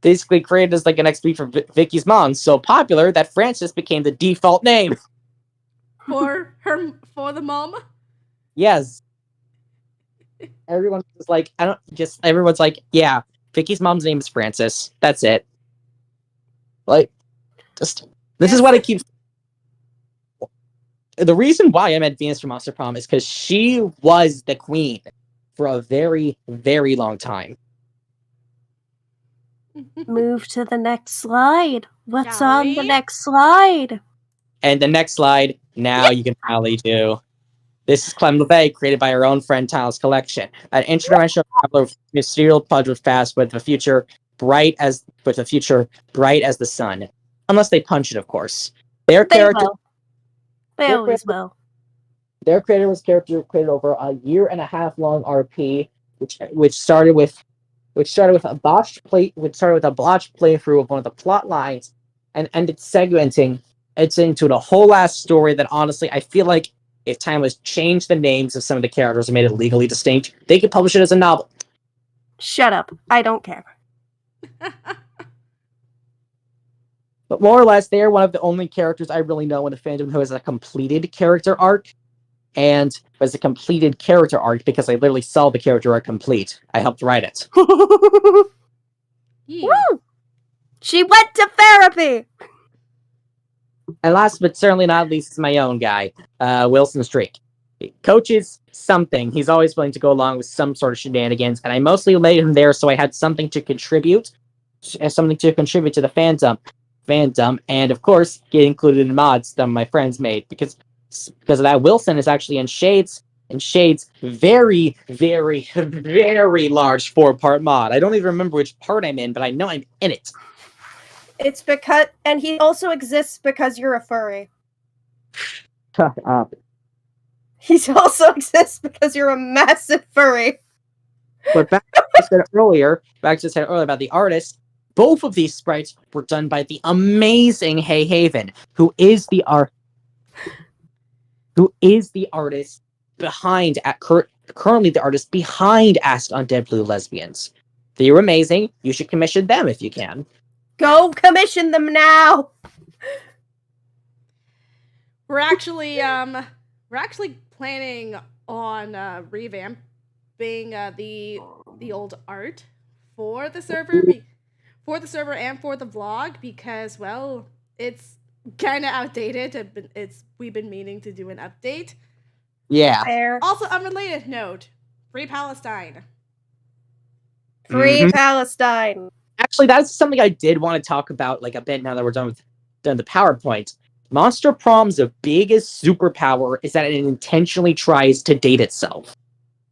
Basically created as like an XP for Vicky's mom, so popular that Francis became the default name. For the mom? Yes. Everyone's like, everyone's like, yeah, Vicky's mom's name is Francis. That's it. Like, this is what I keep. The reason why I met Venus from Monster Prom is because she was the queen for a very, very long time. Move to the next slide. What's Shall on the we? next slide? And the next slide, now you can finally do. This is Clem LeVay, created by our own friend Tiles Collection, an interdimensional traveler with mysterious puzzle fast with a future bright as the sun. Unless they punch it, of course. Their character Will. They always will. Their creator was created over a year and a half long RP, which started with a botched playthrough of one of the plot lines and ended segmenting it into a whole ass story that honestly I feel like if Time was changed the names of some of the characters and made it legally distinct, they could publish it as a novel. Shut up. I don't care. But more or less, they are one of the only characters I really know in the fandom who has a completed character arc. And was a completed character arc because I literally saw the character arc complete. I helped write it. Yeah. Woo! She went to therapy! And last but certainly not least is my own guy, Wilson Streak. He coaches something. He's always willing to go along with some sort of shenanigans, and I mostly made him there so I had something to contribute to the fandom, and of course get included in mods that my friends made because of that. Wilson is actually in Shade's very, very, very large 4-part mod. I don't even remember which part I'm in, but I know I'm in it. It's because, and he also exists because you're a furry. Shut up. He also exists because you're a massive furry. But back to what I said earlier about the artist, both of these sprites were done by the amazing Hey Haven, who is the artist behind currently the artist behind Ask Undead Blue Lesbians. They were amazing. You should commission them if you can. Go commission them now. We're actually planning on revamping the old art for the server and for the vlog because well it's kind of outdated. We've been meaning to do an update. Yeah. Fair. Also, unrelated note: Free Palestine. Free Palestine. Actually, that's something I did want to talk about like a bit now that we're done the PowerPoint. Monster Prom's biggest superpower is that it intentionally tries to date itself.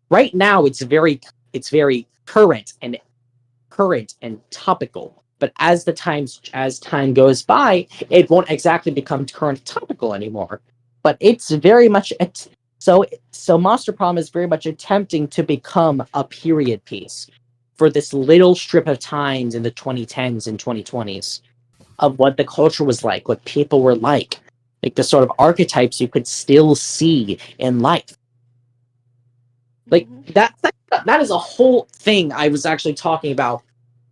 Right now, it's very current and topical. But as time goes by, it won't exactly become current topical anymore. But it's very much so Monster Prom is very much attempting to become a period piece for this little strip of times in the 2010s and 2020s of what the culture was like, what people were like the sort of archetypes you could still see in life. Like that is a whole thing I was actually talking about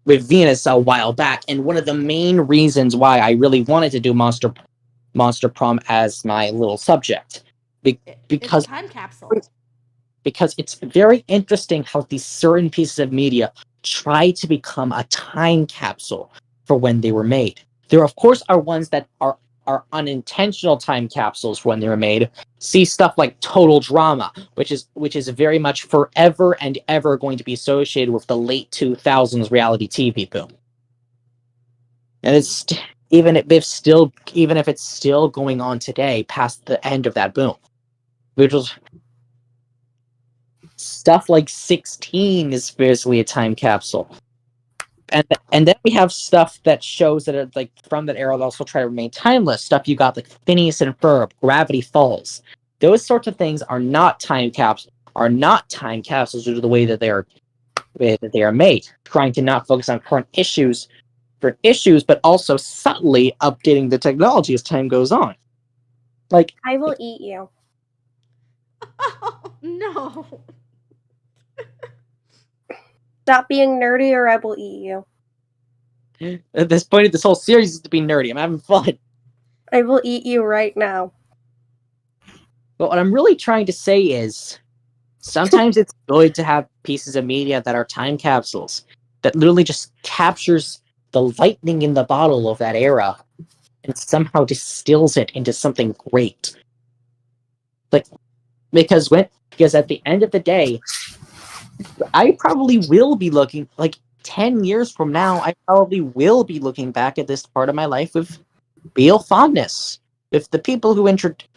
with Venus a while back, and one of the main reasons why I really wanted to do Monster Prom as my little subject. Because it's a time capsule. Because it's very interesting how these certain pieces of media try to become a time capsule for when they were made. There, of course, are ones that are are unintentional time capsules when they were made. See stuff like Total Drama, which is very much forever and ever going to be associated with the late 2000s reality TV boom. And it's even if it's still going on today, past the end of that boom, which was stuff like 16 is basically a time capsule. And then we have stuff that shows that are like from that era that also try to remain timeless. Stuff you got like Phineas and Ferb, Gravity Falls. Those sorts of things are not time capsules due to the way that they are made, trying to not focus on current issues, but also subtly updating the technology as time goes on. Like, I will eat you. Oh, no. Stop being nerdy or I will eat you. at this point of this whole series is to be nerdy. I'm having fun. I will eat you right now. But what I'm really trying to say is, sometimes it's good to have pieces of media that are time capsules that literally just captures the lightning in the bottle of that era and somehow distills it into something great. Like, because at the end of the day, I probably will be looking, like 10 years from now, I probably will be looking back at this part of my life with real fondness. If the people who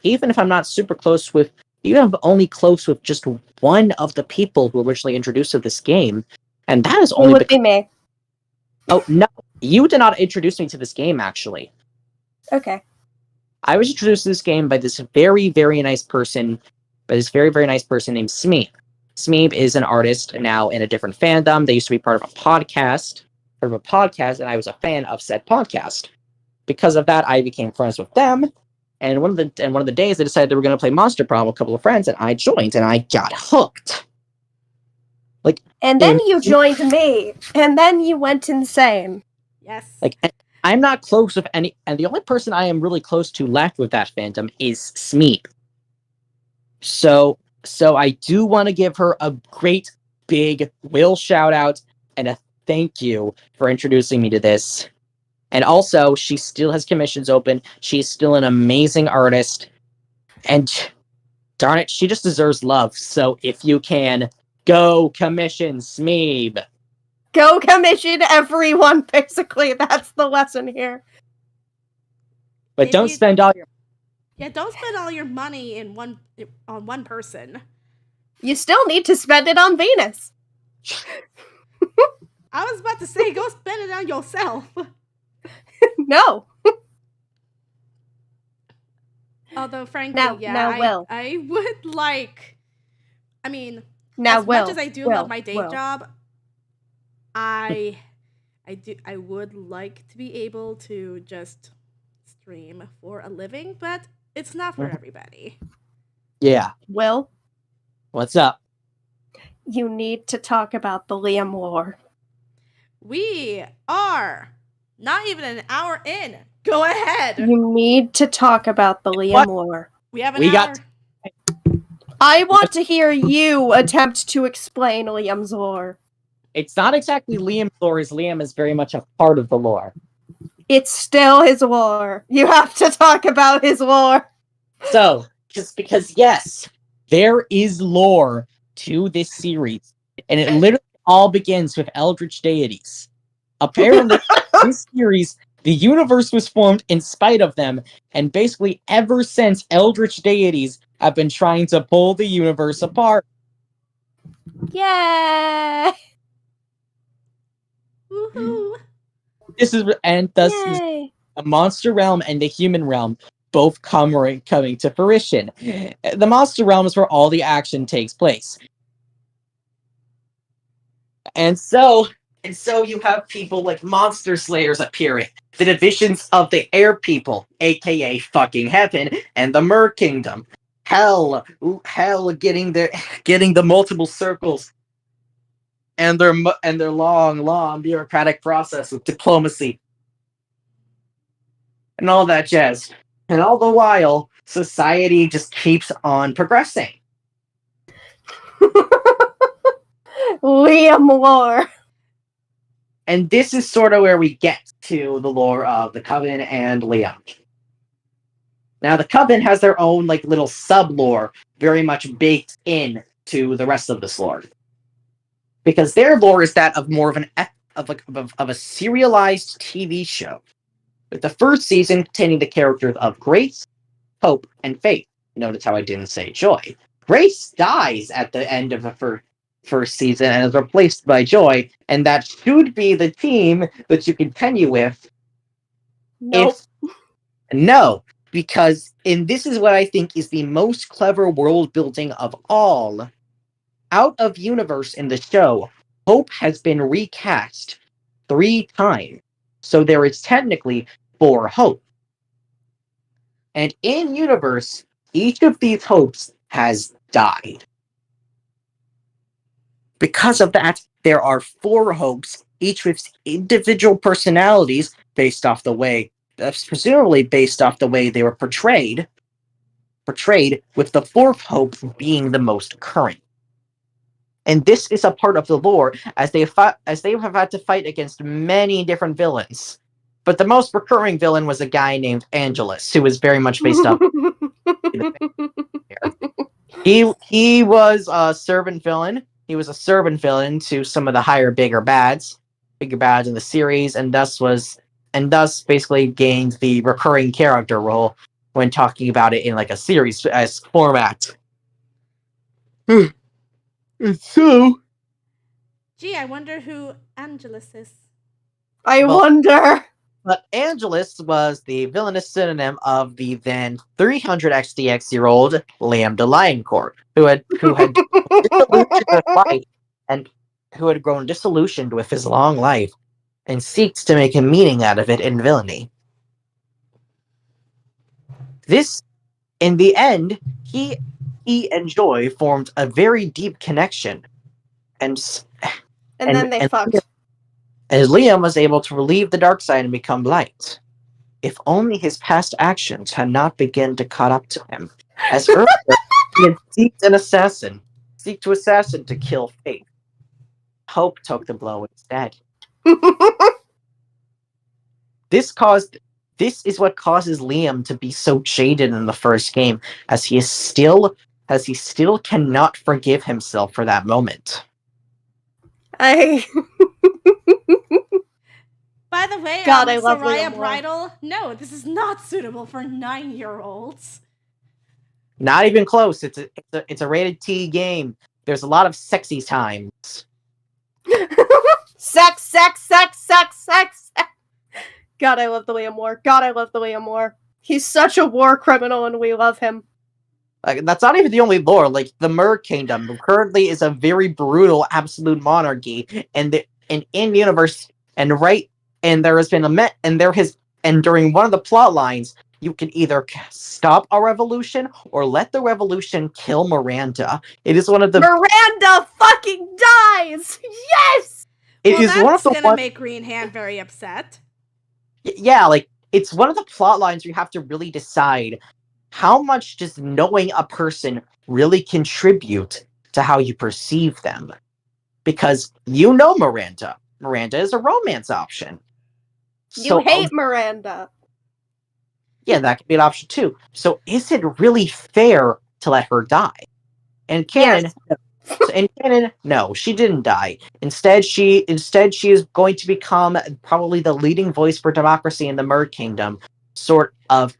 even if I'm not super close with, even if I'm only close with just one of the people who originally introduced to this game, and that is It only would be me. Oh, no, you did not introduce me to this game, actually. Okay. I was introduced to this game by this very, very nice person, named Smeeb. Smeeb is an artist now in a different fandom. They used to be part of a podcast, and I was a fan of said podcast. Because of that, I became friends with them. And one of the days, they decided they were going to play Monster Prom with a couple of friends, and I joined, and I got hooked. And then you joined me, and then you went insane. Yes. Like, I'm not close with any, and the only person I am really close to left with that fandom is Smeep. So I do want to give her a great big Will shout out and a thank you for introducing me to this. And also, she still has commissions open. She's still an amazing artist. And darn it, she just deserves love. So if you can, go commission Smeeb. Go commission everyone, basically. That's the lesson here. But don't spend all your... Yeah, don't spend all your money on one person. You still need to spend it on Venus. I was about to say, go spend it on yourself. No. Although, frankly, Will. I would like... I mean, now, as Will, much as I do Will, love my day Will. job, I would like to be able to just stream for a living, but it's not for everybody. Yeah. Will, What's up? you need to talk about the Liam War. We are not even an hour in. Go ahead. You need to talk about the Liam War. We have an hour. I want to hear you attempt to explain Liam's lore. It's not exactly Liam's lore, as Liam is very much a part of the lore. It's still his lore. You have to talk about his lore. So, just because, yes, there is lore to this series, and it literally all begins with eldritch deities. Apparently, this series, the universe was formed in spite of them, and basically ever since, eldritch deities have been trying to pull the universe apart. Yay! Woohoo! This is, and thus, Yay. the monster realm and the human realm both coming to fruition. The monster realm is where all the action takes place. And so you have people like monster slayers appearing, the divisions of the air people, aka fucking heaven, and the mer kingdom. Hell getting the multiple circles and their long bureaucratic process of diplomacy and all that jazz. And all the while, society just keeps on progressing. Liam lore. And this is sort of where we get to the lore of the Coven and Liam. Now, the Coven has their own like little sub lore, very much baked in to the rest of this lore, because their lore is that of more of an of a serialized TV show, with the first season containing the characters of Grace, Hope, and Faith. Notice how I didn't say Joy. Grace dies at the end of the first season and is replaced by Joy, and that should be the team that you continue with. Nope. No, because and this is what I think is the most clever world building of all. Out of universe in the show, Hope has been recast 3 times. So there is technically 4 Hope. And in universe, each of these Hopes has died. Because of that, there are 4 Hopes, each with individual personalities based off the way, presumably based off the way they were portrayed, with the 4th Hope being the most current. And this is a part of the lore, as they have had to fight against many different villains. But the most recurring villain was a guy named Angelus, who was very much based off. He was a servant villain. He was a servant villain to some of the bigger bads in the series, and thus basically gained the recurring character role when talking about it in like a series as format. So, Gee, I wonder who Angelus is. I wonder. But Angelus was the villainous synonym of the then 300xdx-year-old Lambda Lioncourt, who had disillusioned with life and who had grown disillusioned with his long life and seeks to make a meaning out of it in villainy. This, in the end, he and Joy formed a very deep connection, and then they fucked. And Liam was able to relieve the dark side and become light. If only his past actions had not begun to caught up to him. As earlier, he had seeked to assassin to kill Faith. Hope took the blow instead. This is what causes Liam to be so jaded in the first game, as he still cannot forgive himself for that moment. By the way, God, I love Soraya Liam Bridal. No, this is not suitable for 9-year-olds. Not even close. It's a rated T game. There's a lot of sexy times. Sex. God, I love the Liam War. He's such a war criminal, and we love him. Like, that's not even the only lore. Like, the Mer Kingdom currently is a very brutal absolute monarchy, and in universe and there has been and during one of the plot lines, you can either stop a revolution or let the revolution kill Miranda. It is one of the Miranda fucking dies. Yes. That's gonna make Green Hand very upset. Yeah, like it's one of the plot lines where you have to really decide how much does knowing a person really contribute to how you perceive them? Because you know Miranda. Miranda is a romance option. You hate Miranda. Yeah, that could be an option too. So is it really fair to let her die? And canon, no, she didn't die. Instead, she is going to become probably the leading voice for democracy in the Mer Kingdom, sort of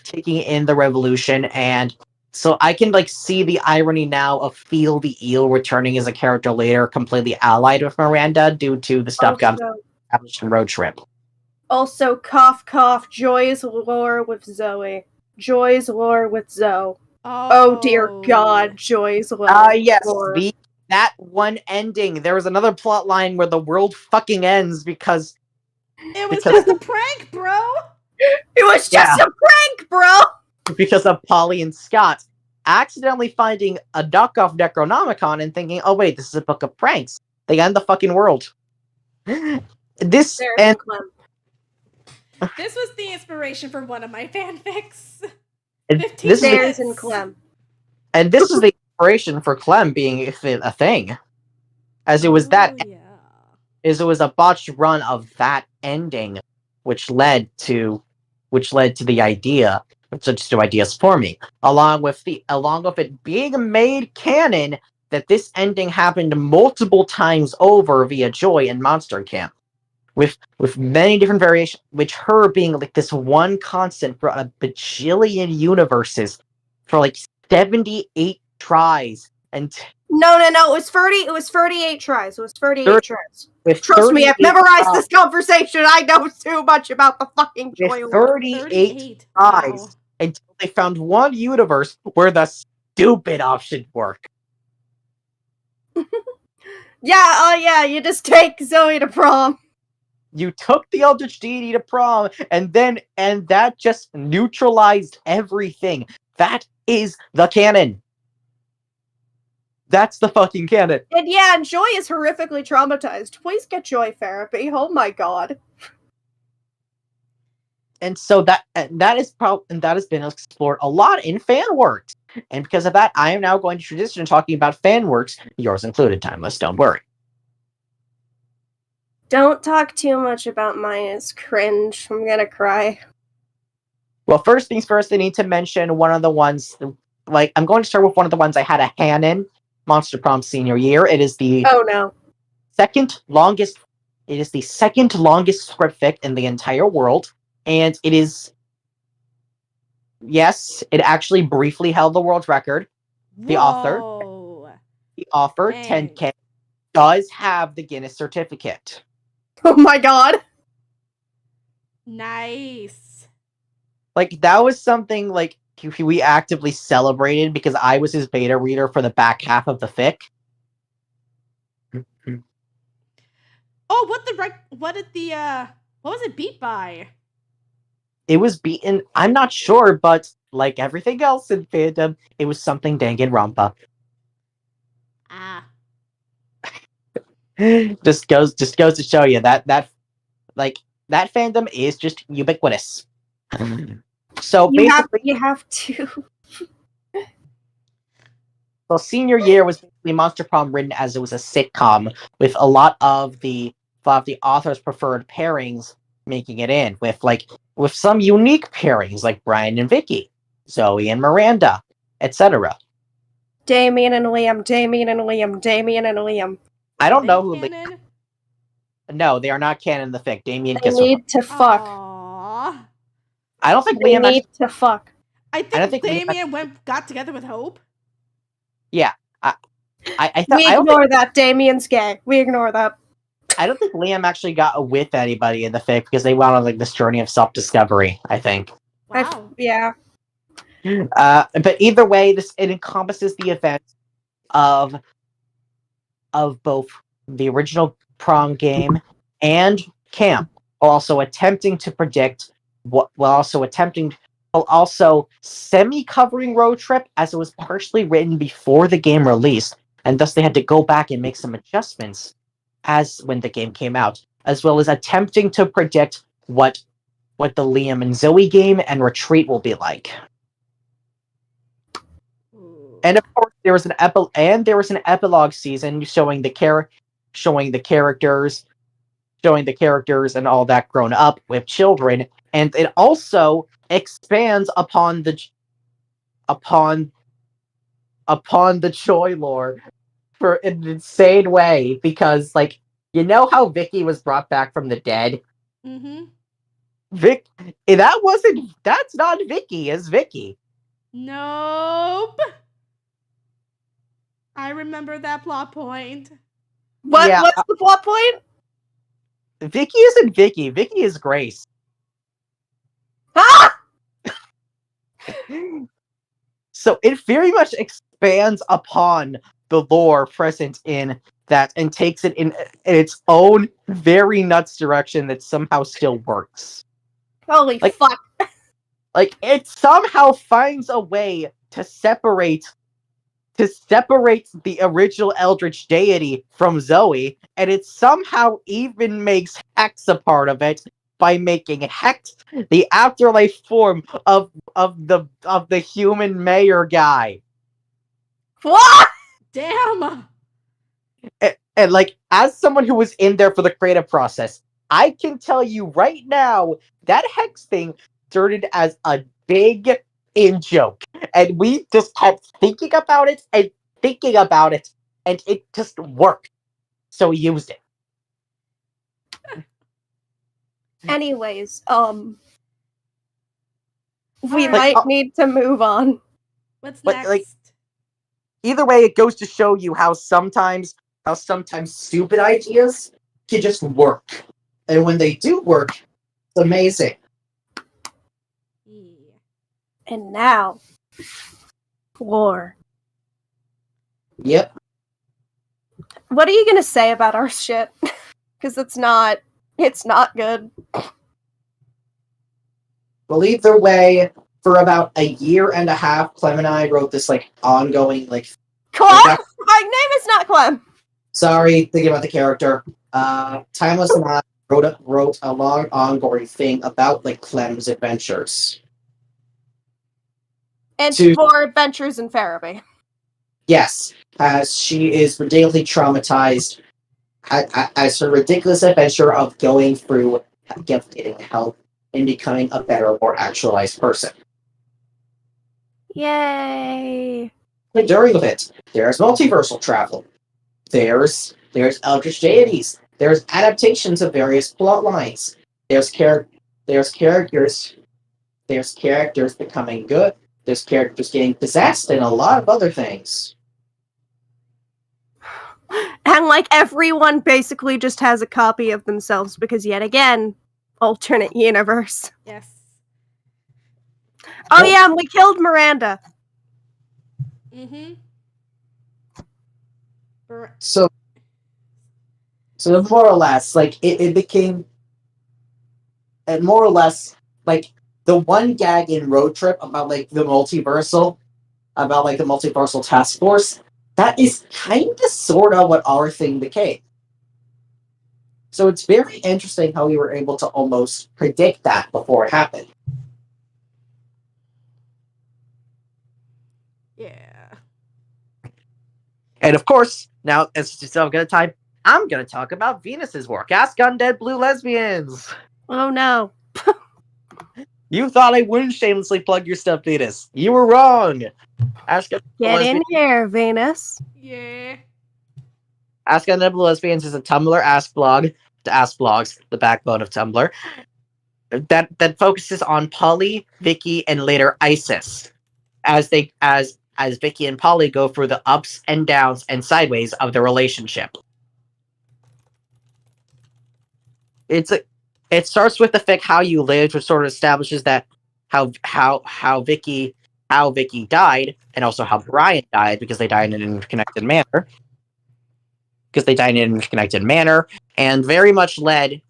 taking in the revolution. And so I can see the irony now of Feel the Eel returning as a character later, completely allied with Miranda due to the stuff got established in Road Trip. Also, cough, cough, Joy's lore with Zoe. Joy's lore with Zoe. Oh dear God, Joy's lore. Yes, that one ending. There was another plot line where the world fucking ends because it was just a prank, bro. It was just a prank, bro. Because of Polly and Scott accidentally finding a duck off Necronomicon and thinking, "Oh wait, this is a book of pranks." They end the fucking world. This was the inspiration for one of my fanfics. This is Clem. And this is the inspiration for Clem being a thing. As it was it was a botched run of that ending which led to the idea such new ideas for me, along with it being made canon that this ending happened multiple times over via Joy and Monster Camp, with many different variations, which her being like this one constant for a bajillion universes for like 78 tries and No. It was 30. It was 38 tries. It was 38 tries. with Trust me, I've 38 memorized this conversation. I know too much about the fucking with Joy Lord. 38 tries Wow. until they found one universe where the stupid option worked. Yeah, you just take Zoe to prom. You took the Eldritch Deity to prom, and that just neutralized everything. That is the canon. That's the fucking canon. And Joy is horrifically traumatized. Please get Joy therapy. Oh my god. And so that has been explored a lot in fan works. And because of that, I am now going to transition to talking about fan works, yours included, Timeless, don't worry. Don't talk too much about mine. It's cringe. I'm gonna cry. Well, first things first, I need to mention one of the ones, like, I'm going to start with one of the ones I had a hand in, Monster Prom senior year. It is the Oh no. second longest script fic in the entire world, and it is, yes, it actually briefly held the world record. The author, Dang. 10K, does have the Guinness certificate. Oh my god. Nice. Like, that was something, like, we actively celebrated because I was his beta reader for the back half of the fic. Oh, what was it beat by? It was beaten, I'm not sure, but like everything else in fandom, it was something Danganronpa. Ah. just goes to show you that fandom is just ubiquitous. So basically, You have to. well, senior year was basically Monster Prom written as it was a sitcom with a lot of the author's preferred pairings making it in, with some unique pairings like Brian and Vicky, Zoe and Miranda, etc. Damien and Liam, Damien and Liam, Damien and Liam. I don't know who. Canon? No, they are not canon in the fic. Damien They gets. need to fuck. Aww. I don't think They Liam need actually. to fuck. I don't think think Liam Damien got together with Hope. Yeah, I We don't ignore that. Damien's gay. We ignore that. I don't think Liam actually got with anybody in the fic because they went on like this journey of self-discovery, I think. Wow. Yeah. But either way, it encompasses the events of both the original prom game and camp, while also attempting to predict while also semi-covering Road Trip, as it was partially written before the game released, and thus they had to go back and make some adjustments as when the game came out, as well as attempting to predict what the Liam and Zoe game and Retreat will be like. And of course, there was an epilogue season showing the characters and all that grown up with children, and it also expands upon the Joy lore for an insane way, because like, you know how Vicky was brought back from the dead? Mm-hmm. That's not Vicky as Vicky. Nope. I remember that plot point. What? Yeah, What's the plot point? Vicky isn't Vicky. Vicky is Grace. Ah! So it very much expands upon the lore present in that and takes it in its own very nuts direction that somehow still works. Holy Like- fuck. Like, it somehow finds a way to separate the original Eldritch deity from Zoe, and it somehow even makes Hex a part of it by making Hex the afterlife form of the human mayor guy. What? Damn. And like, as someone who was in there for the creative process, I can tell you right now that Hex thing started as a big in joke. And we just kept thinking about it and thinking about it, and it just worked. So we used it. Anyways, we Alright. might need to move on. What's But, next? like, either way, it goes to show you how sometimes stupid ideas can just work. And when they do work, it's amazing. Yeah. And now, Floor. Yep. What are you gonna say about our shit? Because it's not good. Well, either way, for about a year and a half, Clem and I wrote this like ongoing Clem? My name is not Clem. Sorry, thinking about the character. Timeless and I wrote a long ongoing thing about like Clem's adventures. And To- for adventures in therapy. Yes, as she is ridiculously traumatized as her ridiculous adventure of going through getting help and becoming a better, more actualized person. Yay. And during it, there's multiversal travel. There's eldritch deities. There's adaptations of various plot lines. There's characters. There's characters becoming good. There's characters getting possessed, and a lot of other things. And like everyone basically just has a copy of themselves because yet again, alternate universe. Yes. Oh yeah, and we killed Miranda. Mm-hmm. So more or less, like it became, and more or less, like the one gag in Road Trip about like the multiversal task force. That is kind of sort of what our thing became. So it's very interesting how we were able to almost predict that before it happened. Yeah. And of course, now as I'm gonna time, I'm gonna talk about Venus's work. Ask Undead Blue Lesbians. Oh no. You thought I wouldn't shamelessly plug your stuff, Venus. You were wrong. Ask Undead Blue Get in Lesbians. here, Venus. Yeah. Ask Undead Blue Lesbians is a Tumblr Ask blog. The Ask blogs, the backbone of Tumblr. That focuses on Polly, Vicky, and later Isis, as Vicky and Polly go through the ups and downs and sideways of their relationship. It starts with the fic How You Lived, which sort of establishes that how Vicky died, and also how Brian died because they died in an interconnected manner. And very much led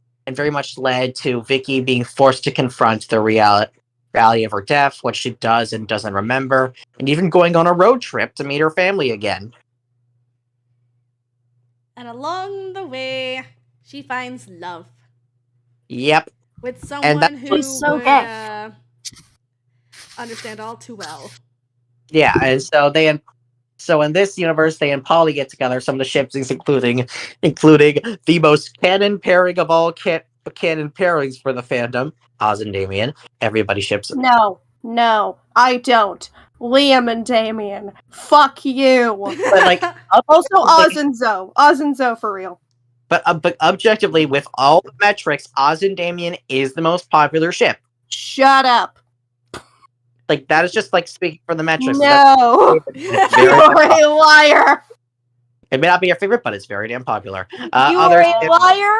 to Vicky being forced to confront the reality of her death, what she does and doesn't remember, and even going on a road trip to meet her family again. And along the way, she finds love Yep. with someone who She's so would gay. understand all too well. Yeah, and so in this universe, they and Polly get together. Some of the ships, including the most canon pairing of all canon pairings for the fandom, Oz and Damien. Everybody ships them. No, I don't. Liam and Damien. Fuck you. But like, Also Oz and Zoe. Oz and Zoe for real. but objectively, with all the metrics, Oz and Damien is the most popular ship. Shut up. Like, that is just like speaking for the metrics. No. You're a liar. It may not be your favorite, but it's very damn popular. You are a liar.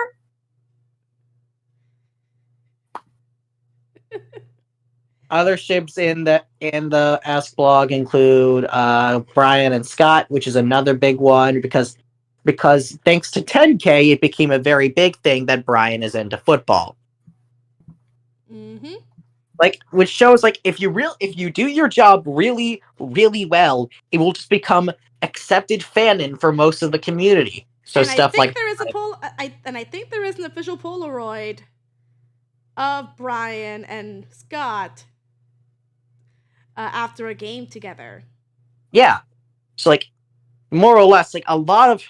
Other ships in the Ask blog include Brian and Scott, which is another big one because thanks to 10K, it became a very big thing that Brian is into football. Mm-hmm. Like, which shows like if you do your job really, really well, it will just become accepted fanon for most of the community. So and stuff like there is I think there is an official Polaroid of Brian and Scott after a game together. Yeah. So like more or less like a lot of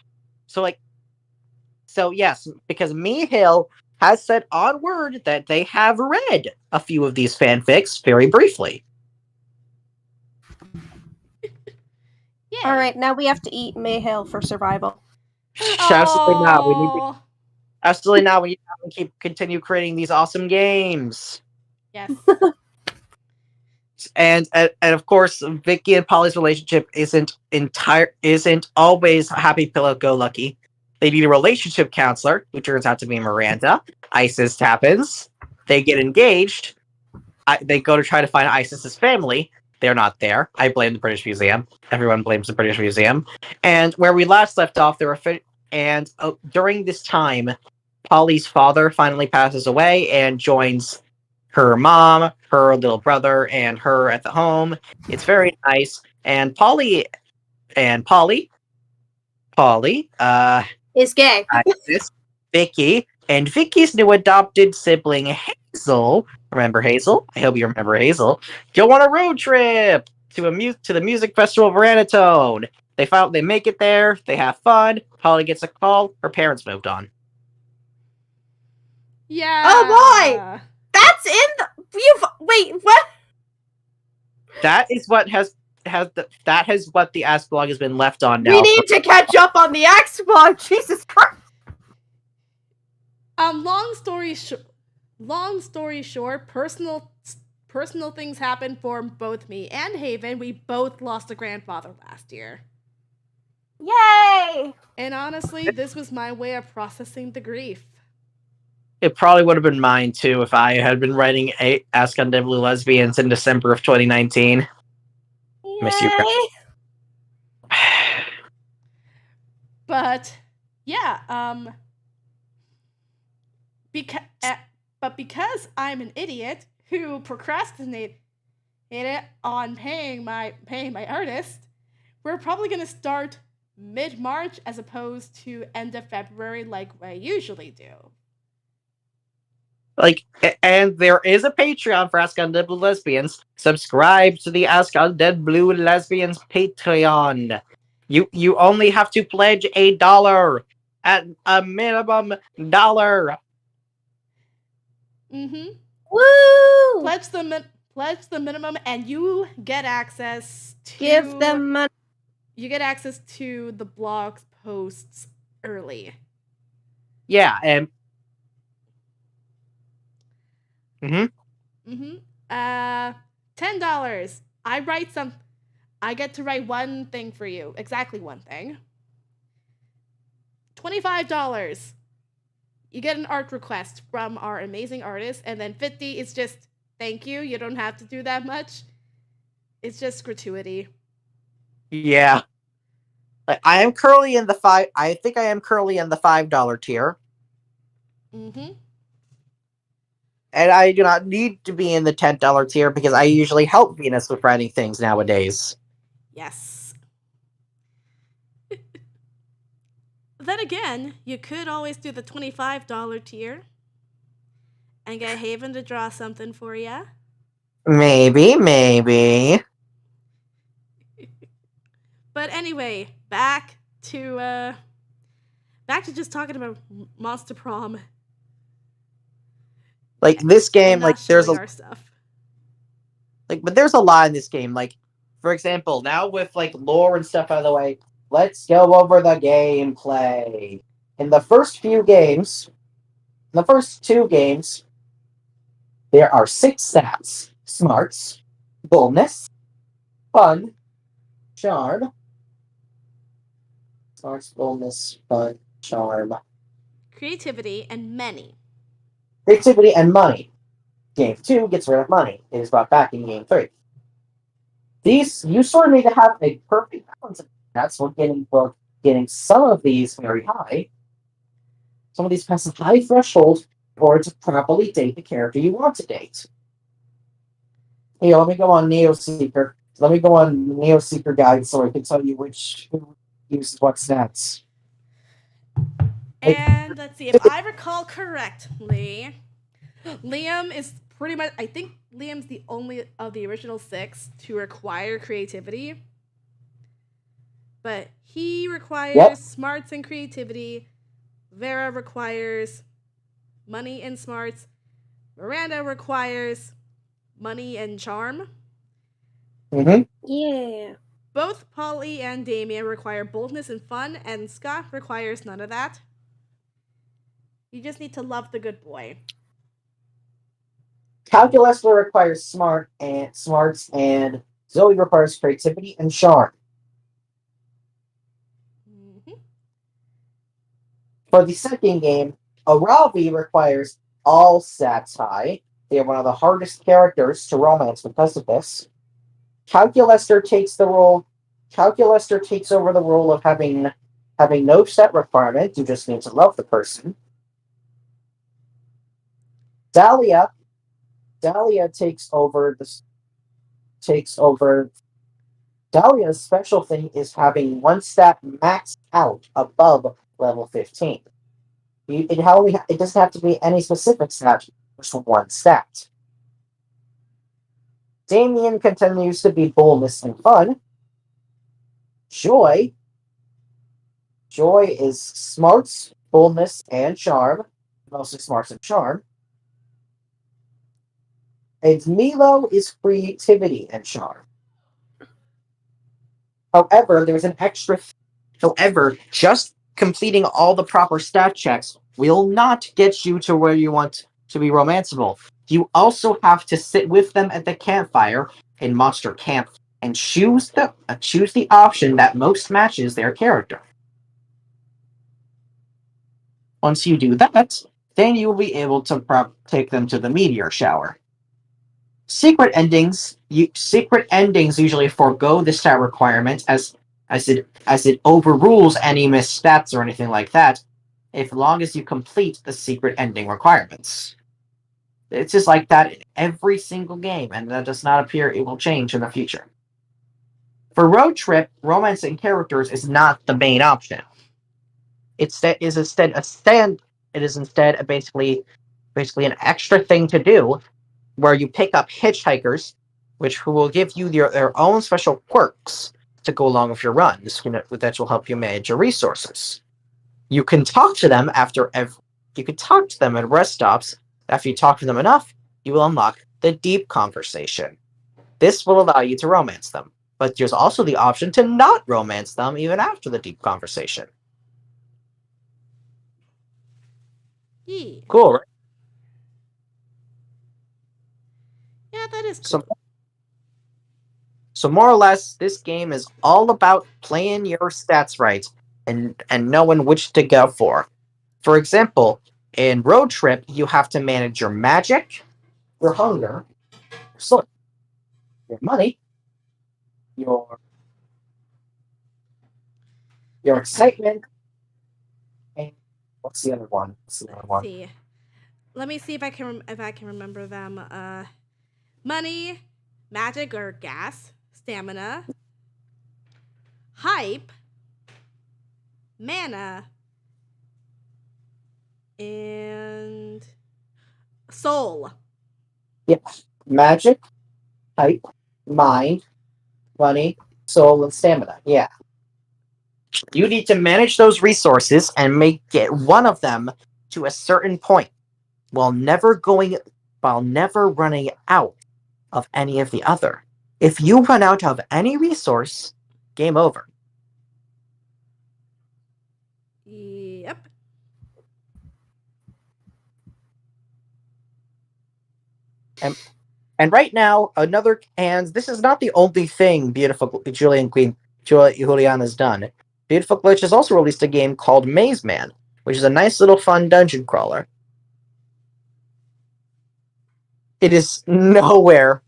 so yes, because Me Hill has said on word that they have read a few of these fanfics very briefly. Yay. All right, now we have to eat Mayhail for survival. Absolutely not. We need to, Oh, absolutely not. We need to continue creating these awesome games. yes. And of course, Vicky and Polly's relationship isn't always happy go lucky. They need a relationship counselor, who turns out to be Miranda. ISIS happens. They get engaged. They go to try to find ISIS's family. They're not there. I blame the British Museum. Everyone blames the British Museum. And where we last left off, during this time, Polly's father finally passes away and joins her mom, her little brother, and her at the home. It's very nice. And Polly, Is gay. Isis, Vicky, and Vicky's new adopted sibling Hazel. Remember Hazel? I hope you remember Hazel. Go on a road trip to the music festival of Veranatone. They make it there. They have fun. Polly gets a call. Her parents moved on. Yeah. Oh, boy! That's in the. Wait, what? That is what that is what the Ask blog has been left on now. We need to catch up on the Xbox. Jesus Christ. Long story short, personal things happened for both me and Haven. We both lost a grandfather last year. Yay! And honestly, this was my way of processing the grief. It probably would have been mine too if I had been writing Ask on Dead Blue Lesbians in December of 2019. Yay. Miss you. But yeah, because I'm an idiot who procrastinated on paying my artist, we're probably gonna start mid-March as opposed to end of February like I usually do. And there is a Patreon for Ask on Dead Blue Lesbians. Subscribe to the Ask on Dead Blue Lesbians Patreon. You only have to pledge $1 at a minimum $1. Mm-hmm. Woo! Pledge the minimum, and you get access to. Give them money. You get access to the blog posts early. Yeah, and. $10. I get to write one thing for you. Exactly one thing. $25. You get an art request from our amazing artist, and then $50 is just thank you. You don't have to do that much. It's just gratuity. Yeah. I am currently in the I think I am currently in the $5 tier. Mm-hmm. And I do not need to be in the $10 tier because I usually help Venus with writing things nowadays. Yes. Then again, you could always do the $25 tier and get Haven to draw something for you. Maybe. But anyway, back to just talking about Monster Prom. Like this game, like there's our stuff. But there's a lot in this game. Like, for example, now with like lore and stuff out of the way, let's go over the gameplay. In the first two games, there are 6 stats: smarts, boldness, fun, charm. Smarts, boldness, fun, charm. Creativity and money. Creativity and money. Game 2 gets rid of money. It is brought back in Game 3. You sort of need to have a perfect balance of stats getting some of these very high. Some of these pass a high threshold in order to properly date the character you want to date. Here, let me go on Neoseeker. Guide so I can tell you who uses what stats. And let's see, if I recall correctly, Liam is pretty much, I think Liam's the only of the original 6 to require creativity. But he requires smarts and creativity. Vera requires money and smarts. Miranda requires money and charm. Mm-hmm. Yeah. Both Polly and Damien require boldness and fun, and Scott requires none of that. You just need to love the good boy. Calculus requires smarts, and Zoe requires creativity and charm. Mm-hmm. For the second game, Aravi requires all stats high. They are one of the hardest characters to romance because of this. Calculuster takes over the role of having no set requirement. You just need to love the person. Dahlia takes over. Dahlia's special thing is having one stat maxed out above level 15. It doesn't have to be any specific stat, just one stat. Damien continues to be boldness and fun. Joy is smarts, boldness, and charm. Mostly smarts and charm. And Milo is creativity and charm. However, just completing all the proper stat checks will not get you to where you want to be romanceable. You also have to sit with them at the campfire in Monster Camp and choose the option that most matches their character. Once you do that, then you will be able to take them to the meteor shower. Secret endings usually forego the stat requirement as it overrules any missed stats or anything like that, as long as you complete the secret ending requirements. It's just like that in every single game, and that does not appear it will change in the future. For Road Trip, romancing characters is not the main option. It is instead basically an extra thing to do, where you pick up hitchhikers, who will give you their own special quirks to go along with your runs, that will help you manage your resources. You can talk to them at rest stops. After you talk to them enough, you will unlock the deep conversation. This will allow you to romance them, but there's also the option to not romance them even after the deep conversation. Yeah. Cool, right? Yeah, that is cool. So more or less, this game is all about playing your stats right and knowing which to go for. For example, in Road Trip, you have to manage your magic, your hunger, your money, your excitement, and what's the other one? See. Let me see if I can remember them. Money, magic or gas, stamina, hype, mana, and soul. Yep. Magic, hype, mind, money, soul, and stamina. Yeah. You need to manage those resources and get one of them to a certain point while never running out of any of the other. If you run out of any resource, game over. Yep. And right now, this is not the only thing beautiful Julian has done. Beautiful Glitch has also released a game called Maze Man, which is a nice little fun dungeon crawler. It is nowhere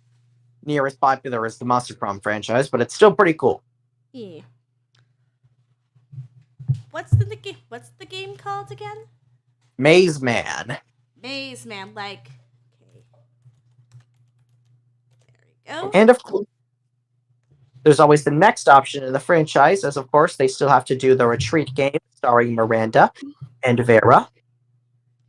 near as popular as the Monster Prom franchise, but it's still pretty cool. Yeah. What's the game called again? Maze Man. Maze Man, like. Okay. There we go. And of course, there's always the next option in the franchise, as of course they still have to do the Retreat game starring Miranda and Vera,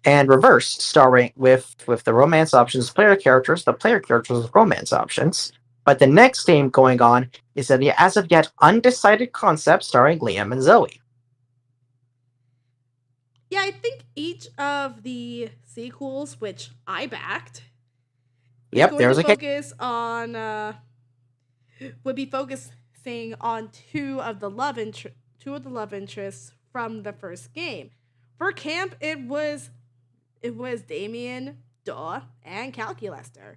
and Reverse starring with the romance options player characters, the player characters with romance options. But the next game going on is an as of yet undecided concept starring Liam and Zoe. Yeah, I think each of the sequels, which I backed, Yep, there's a focus on would be focusing focusing on two of the love interests from the first game. For camp, it was Damien, Daw, and Calculester.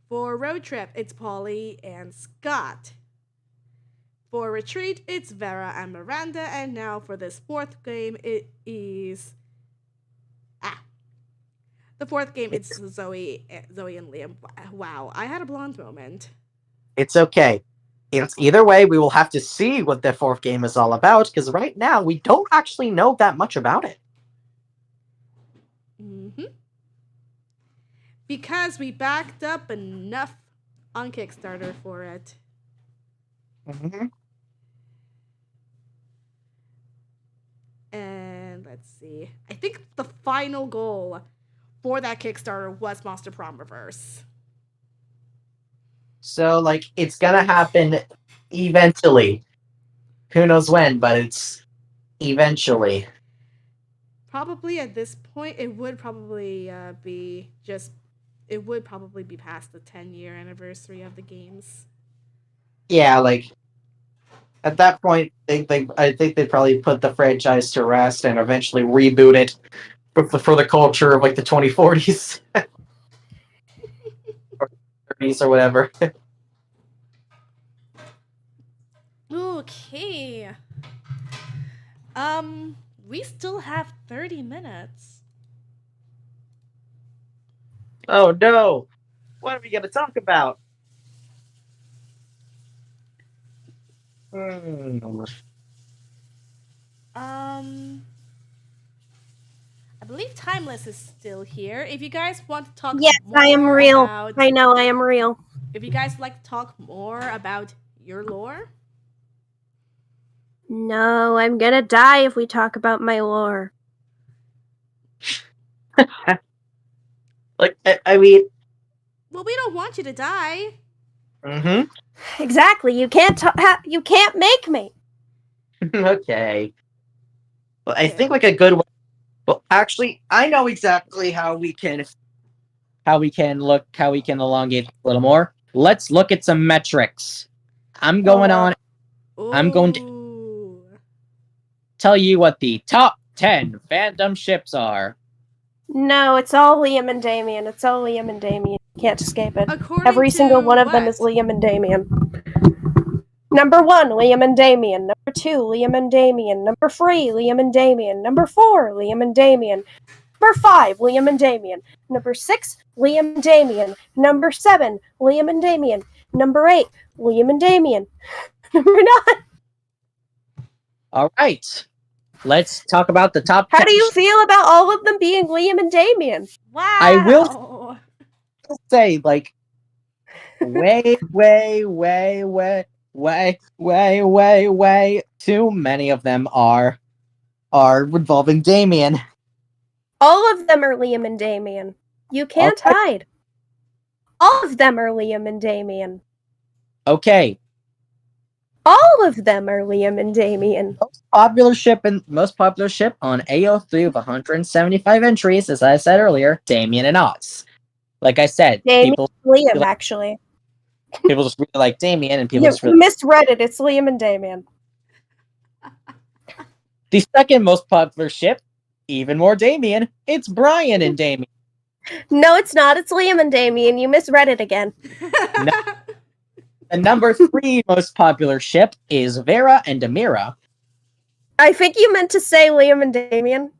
For road trip, it's Polly and Scott. For retreat, it's Vera and Miranda, and now for this fourth game, it is the fourth game. It's Zoe and Liam. Wow, I had a blonde moment. It's okay. It's either way, we will have to see what the fourth game is all about, because right now we don't actually know that much about it. Because we backed up enough on Kickstarter for it. And let's see. I think the final goal for that Kickstarter was Monster Prom Reverse. So, like, it's gonna happen eventually. Who knows when, but it's eventually. Probably at this point, it would probably be past the 10-year anniversary of the games. Yeah, like, at that point, I think they'd probably put the franchise to rest and eventually reboot it for the culture of, like, the 2040s. or 30s or whatever. Okay. We still have 30 minutes. Oh no! What are we gonna talk about? I believe Timeless is still here. If you guys want to talk Yes, more I am real. about... I know, I am real. If you guys would like to talk more about your lore... No, I'm gonna die if we talk about my lore. Like, I mean... Well, we don't want you to die. Exactly, you can't you can't make me. Okay. Well, I think, like, a good way... Well, actually, I know exactly how we can elongate a little more. Let's look at some metrics. I'm going to tell you what the top 10 fandom ships are. No, it's all Liam and Damien. It's all Liam and Damien. You can't escape it. According Every to single one of them what? is Liam and Damien. Number 1, Liam and Damien. Number 2, Liam and Damien. Number 3, Liam and Damien. Number 4, Liam and Damien. Number 5, Liam and Damien. Number 6, Liam and Damien. Number 7, Liam and Damien. Number 8, Liam and Damien. Number 9. All right. Let's talk about the top 10. How do you feel about all of them being Liam and Damien? Wow. I will say, like, way too many of them are involving Damien. All of them are Liam and Damien. You can't hide. All of them are Liam and Damien. Okay. All of them are Liam and Damien. Most popular ship on AO3 with 175 entries, as I said earlier, Damien and Oz. Like I said, Liam, actually. People just really like Damien, and people You just really misread it. It's Liam and Damien. The second most popular ship, even more Damien, it's Brian and Damien. No, it's not. It's Liam and Damien. You misread it again. No. The number 3 most popular ship is Vera and Amira. I think you meant to say Liam and Damien.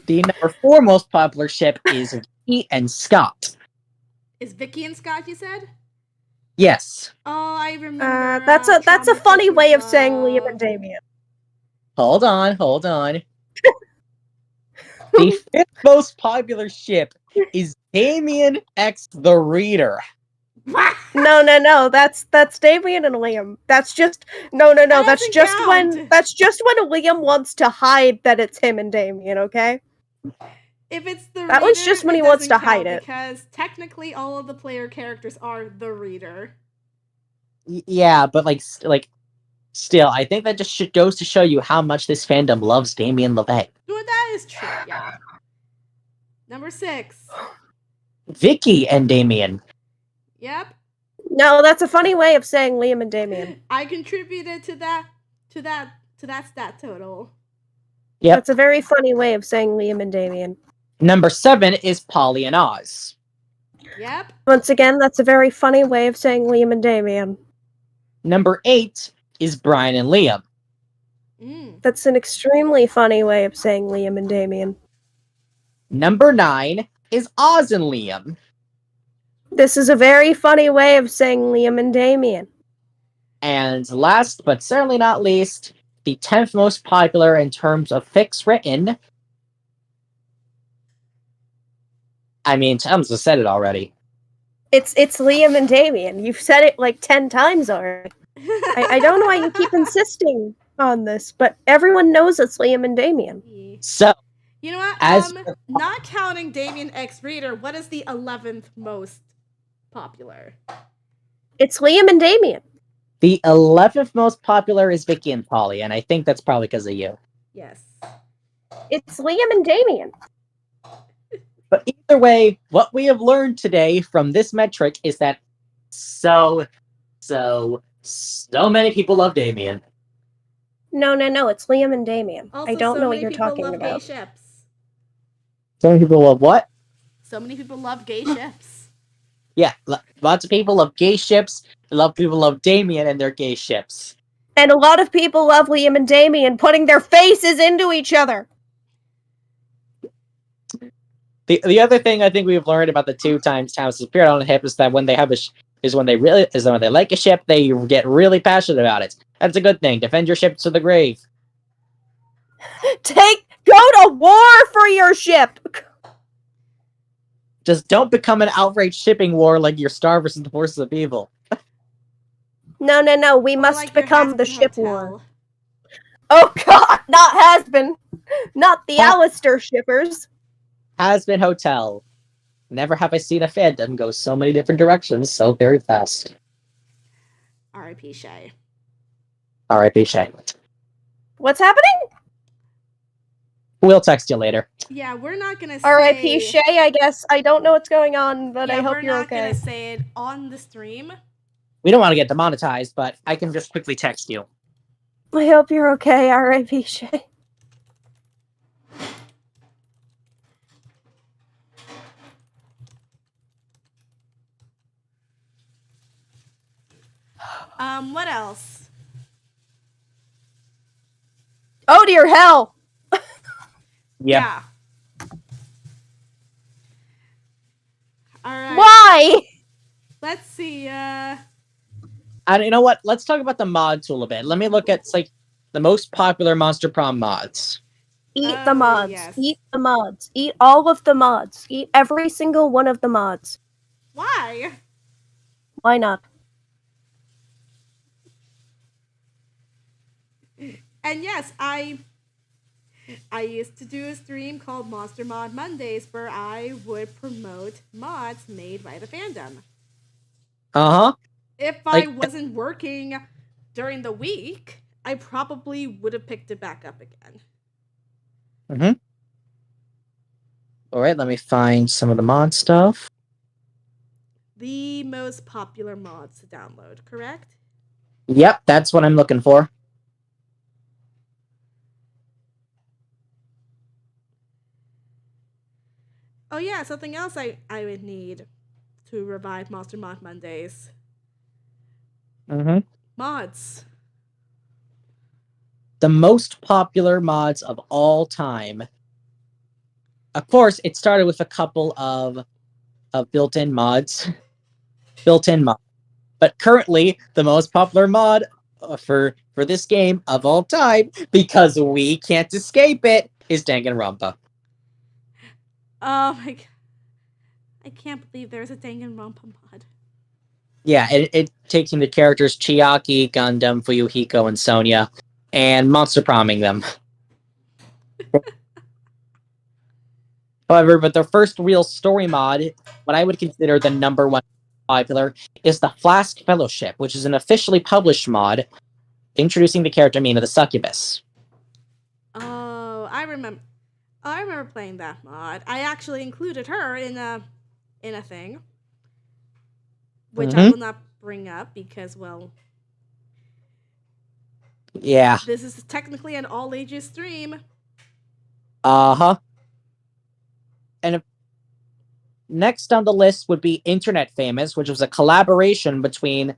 The number 4 most popular ship is Vicky and Scott. Is Vicky and Scott, you said? Yes. Oh, I remember. That's a funny way of saying Liam and Damien. Hold on. The 5th most popular ship is Damien X the Reader. No. That's Damien and Liam. That's just no. That's just when Liam wants to hide that it's him and Damien. Okay. If it's the that reader, one's just when he wants to hide it. Because technically, all of the player characters are the reader. Yeah, but still, I think that just goes to show you how much this fandom loves Damien LeVay. Well, that is true. Yeah. Number 6. Vicky and Damien. Yep. No, that's a funny way of saying Liam and Damien. I contributed to that stat total. Yep. That's a very funny way of saying Liam and Damien. Number 7 is Polly and Oz. Yep. Once again, that's a very funny way of saying Liam and Damien. Number 8 is Brian and Liam. That's an extremely funny way of saying Liam and Damien. Number 9 is Oz and Liam. This is a very funny way of saying Liam and Damien. And last but certainly not least, the 10th most popular in terms of fics written. I mean, Tums has said it already. It's Liam and Damien. You've said it like 10 times already. I don't know why you keep insisting on this, but everyone knows it's Liam and Damien. So, you know what? as not counting Damien X Reader, what is the 11th most popular? It's Liam and Damien. The 11th most popular is Vicky and Polly, and I think that's probably because of you. Yes. It's Liam and Damien. But either way, what we have learned today from this metric is that so many people love Damien. No, it's Liam and Damien. Also, I don't so know many what you're people talking love about. Gay ships. So many people love what? So many people love gay ships. Yeah, lots of people love gay ships. A lot of people love Damien and their gay ships. And a lot of people love Liam and Damien putting their faces into each other. The other thing I think we've learned about the 2 times Thomas appeared on the hip is that when they have when they like a ship, they get really passionate about it. That's a good thing. Defend your ship to the grave. Go to war for your ship. Just don't become an outraged shipping war like your Star versus the Forces of Evil. No. We Or must like your become the Has-Been ship Hotel. war. Oh God, not has been. Not the What? Alistair shippers. Has-Been Hotel. Never have I seen a fandom go so many different directions so very fast. R.I.P. Shay. R.I.P. Shay. What's happening? We'll text you later. Yeah, we're not gonna say... R.I.P. Shay, I guess. I don't know what's going on, but I hope you're okay. We're not gonna say it on the stream. We don't want to get demonetized, but I can just quickly text you. I hope you're okay, R.I.P. Shay. What else? Oh dear hell! Yep. Yeah. Alright. Why? Let's see, And you know what? Let's talk about the mods a little bit. Let me look at the most popular Monster Prom mods. Eat the mods. Yes. Eat the mods. Eat all of the mods. Eat every single one of the mods. Why? Why not? And yes, I used to do a stream called Monster Mod Mondays where I would promote mods made by the fandom. Uh-huh. If I wasn't working during the week, I probably would have picked it back up again. Mm-hmm. Alright, let me find some of the mod stuff. The most popular mods to download, correct? Yep, that's what I'm looking for. Oh yeah, something else I would need to revive Monster Mod Mondays. Mm-hmm. Mods. The most popular mods of all time. Of course, it started with a couple of built-in mods. But currently, the most popular mod for this game of all time, because we can't escape it, is Danganronpa. Oh my god. I can't believe there's a Danganronpa mod. Yeah, it takes in the characters Chiaki, Gundam, Fuyuhiko, and Sonia, and monster promming them. However, but the first real story mod, what I would consider the number 1 popular, is the Flask Fellowship, which is an officially published mod introducing the character Mina the Succubus. Oh, I remember playing that mod. I actually included her in a thing, which I will not bring up because, well, Yeah. this is technically an all ages stream. Uh-huh. And next on the list would be Internet Famous, which was a collaboration between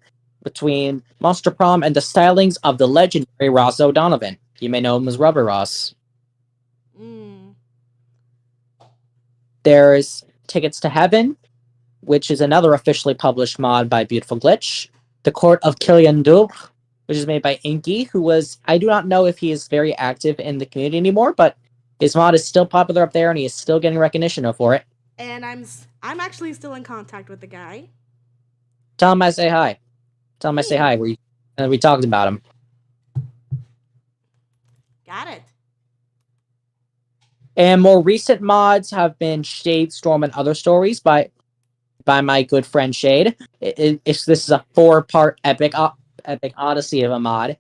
Monster Prom and the stylings of the legendary Ross O'Donovan. You may know him as Rubber Ross. Mm. There's Tickets to Heaven, which is another officially published mod by Beautiful Glitch. The Court of Killian Dur, which is made by Inky, who was, I do not know if he is very active in the community anymore, but his mod is still popular up there and he is still getting recognition for it. And I'm actually still in contact with the guy. Tell him I say hi. Tell him I say hi. We talked about him. Got it. And more recent mods have been Shade, Storm, and Other Stories by my good friend Shade. This is a 4-part epic odyssey of a mod.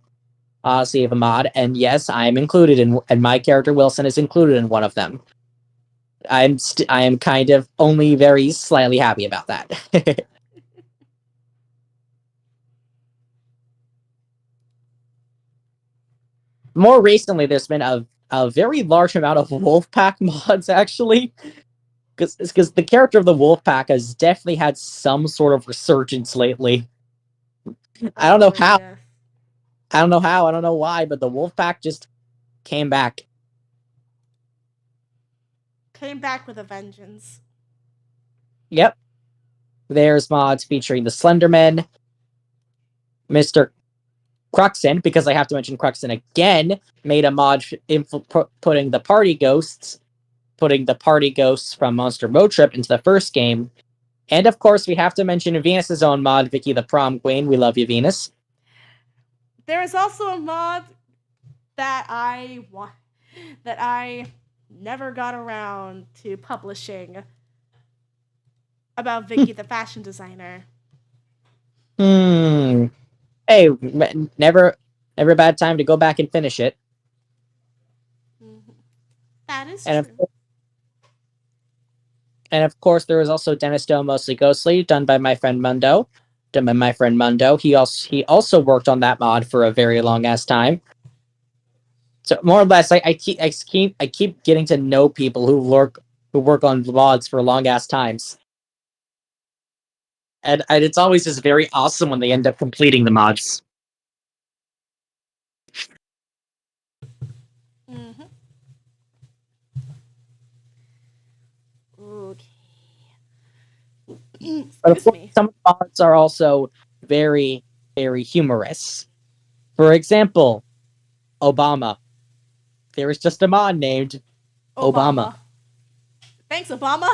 And yes, I am included and my character Wilson is included in one of them. I am kind of only very slightly happy about that. More recently, there's been a very large amount of Wolfpack mods, actually. Because the character of the Wolfpack has definitely had some sort of resurgence lately. I don't know how. Yeah. I don't know how. I don't know why, but the Wolfpack just came back. Came back with a vengeance. Yep. There's mods featuring the Slenderman, Mr. Cruxin, because I have to mention Cruxin again, made a mod putting the party ghosts from Monster Road Trip into the first game. And of course, we have to mention Venus's own mod, Vicky the Prom Queen. We love you, Venus. There is also a mod that I never got around to publishing about Vicky the fashion designer. Hey, never a bad time to go back and finish it. Mm-hmm. That is and true. Of course, there was also Dennis Doe Mostly Ghostly, done by my friend Mundo. He also worked on that mod for a very long ass time. So more or less, I keep getting to know people who work on mods for long ass times. And it's always just very awesome when they end up completing the mods. Mm-hmm. Okay. But of Excuse course, me. some mods are also very, very humorous. For example, Obama. There is just a mod named Obama. Thanks, Obama.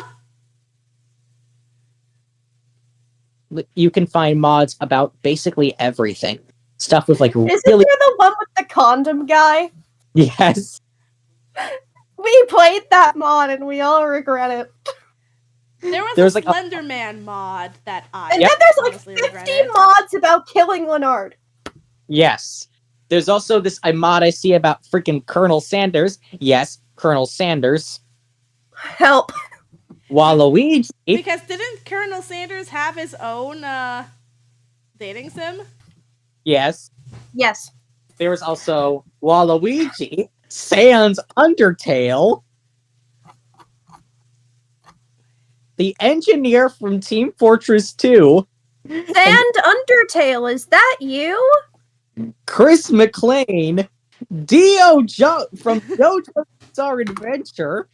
You can find mods about basically everything. Stuff with like Isn't really there the one with the condom guy? yes. We played that mod and we all regret it. There was a Slenderman mod that I And then there's like honestly 50 regretted. mods about killing Leonard. Yes. There's also a mod I see about freaking Colonel Sanders. Yes, Colonel Sanders. Help. Waluigi. Because didn't Colonel Sanders have his own dating sim? Yes. Yes. There was also Waluigi, Sans Undertale, the engineer from Team Fortress 2, Sand Undertale, is that you? Chris McLean, Dio from JoJo's Bizarre Adventure,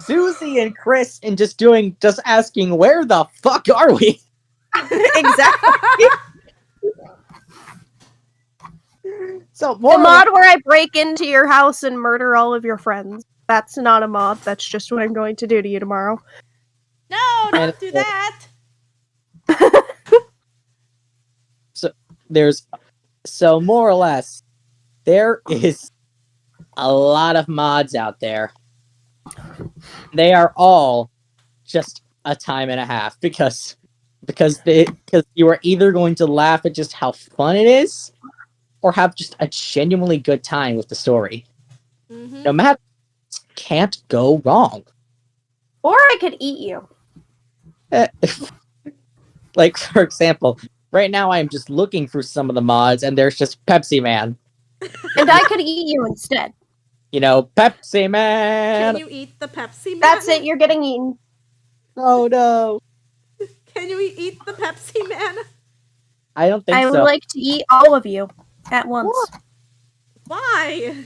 Susie and Chris, and just asking where the fuck are we? Exactly. So The mod where I break into your house and murder all of your friends. That's not a mod. That's just what I'm going to do to you tomorrow. No, don't do that. So more or less, there is a lot of mods out there. They are all just a time and a half because you are either going to laugh at just how fun it is, or have just a genuinely good time with the story. Mm-hmm. No matter, can't go wrong. Or I could eat you. Like, for example, Right now, I am just looking through some of the mods, and there's just Pepsi Man. And I could eat you instead. You know, Pepsi Can Man. you eat the Pepsi Man? That's it, you're getting eaten. Oh no, Can you eat the Pepsi Man? I don't think I would so. like to eat all of you at once. What? Why?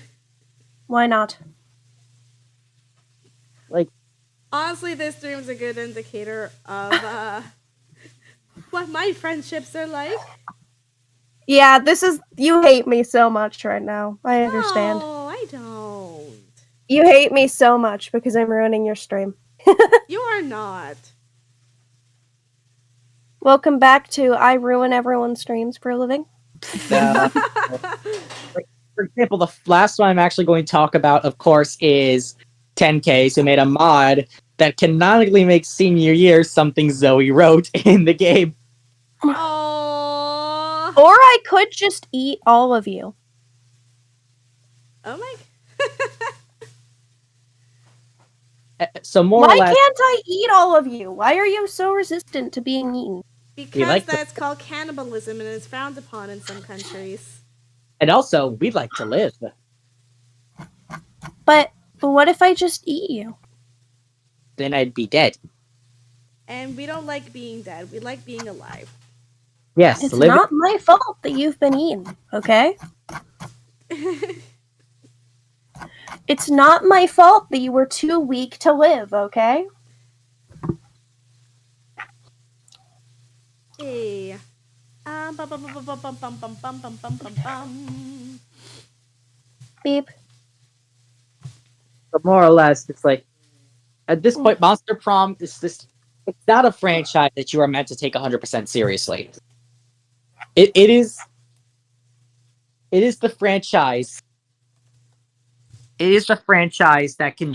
Why not? Like, Honestly, this stream's a good indicator of what my friendships are like. Yeah, you hate me so much right now. I understand. No, I don't. You hate me so much because I'm ruining your stream. You are not. Welcome back to I Ruin Everyone's Streams for a Living. for example, the last one I'm actually going to talk about, of course, is 10Ks, who made a mod that canonically makes senior year something Zoe wrote in the game. Oh. Or I could just eat all of you. Oh my. So more Why or less, can't I eat all of you? Why are you so resistant to being eaten? Because like to- that's called cannibalism and is frowned upon in some countries. and also we'd like to live. But what if I just eat you? Then I'd be dead. And we don't like being dead. We like being alive. Yes, It's living. not my fault that you've been eaten, okay? It's not my fault that you were too weak to live, okay? Hey. Bum, bum, bum, bum, bum, bum, bum, bum, bum, bum, bum, bum, bum. Beep. But more or less, it's like at this point, Monster Prom is this. It's not a franchise that you are meant to take 100% seriously. It is. It is the franchise. It is the franchise that can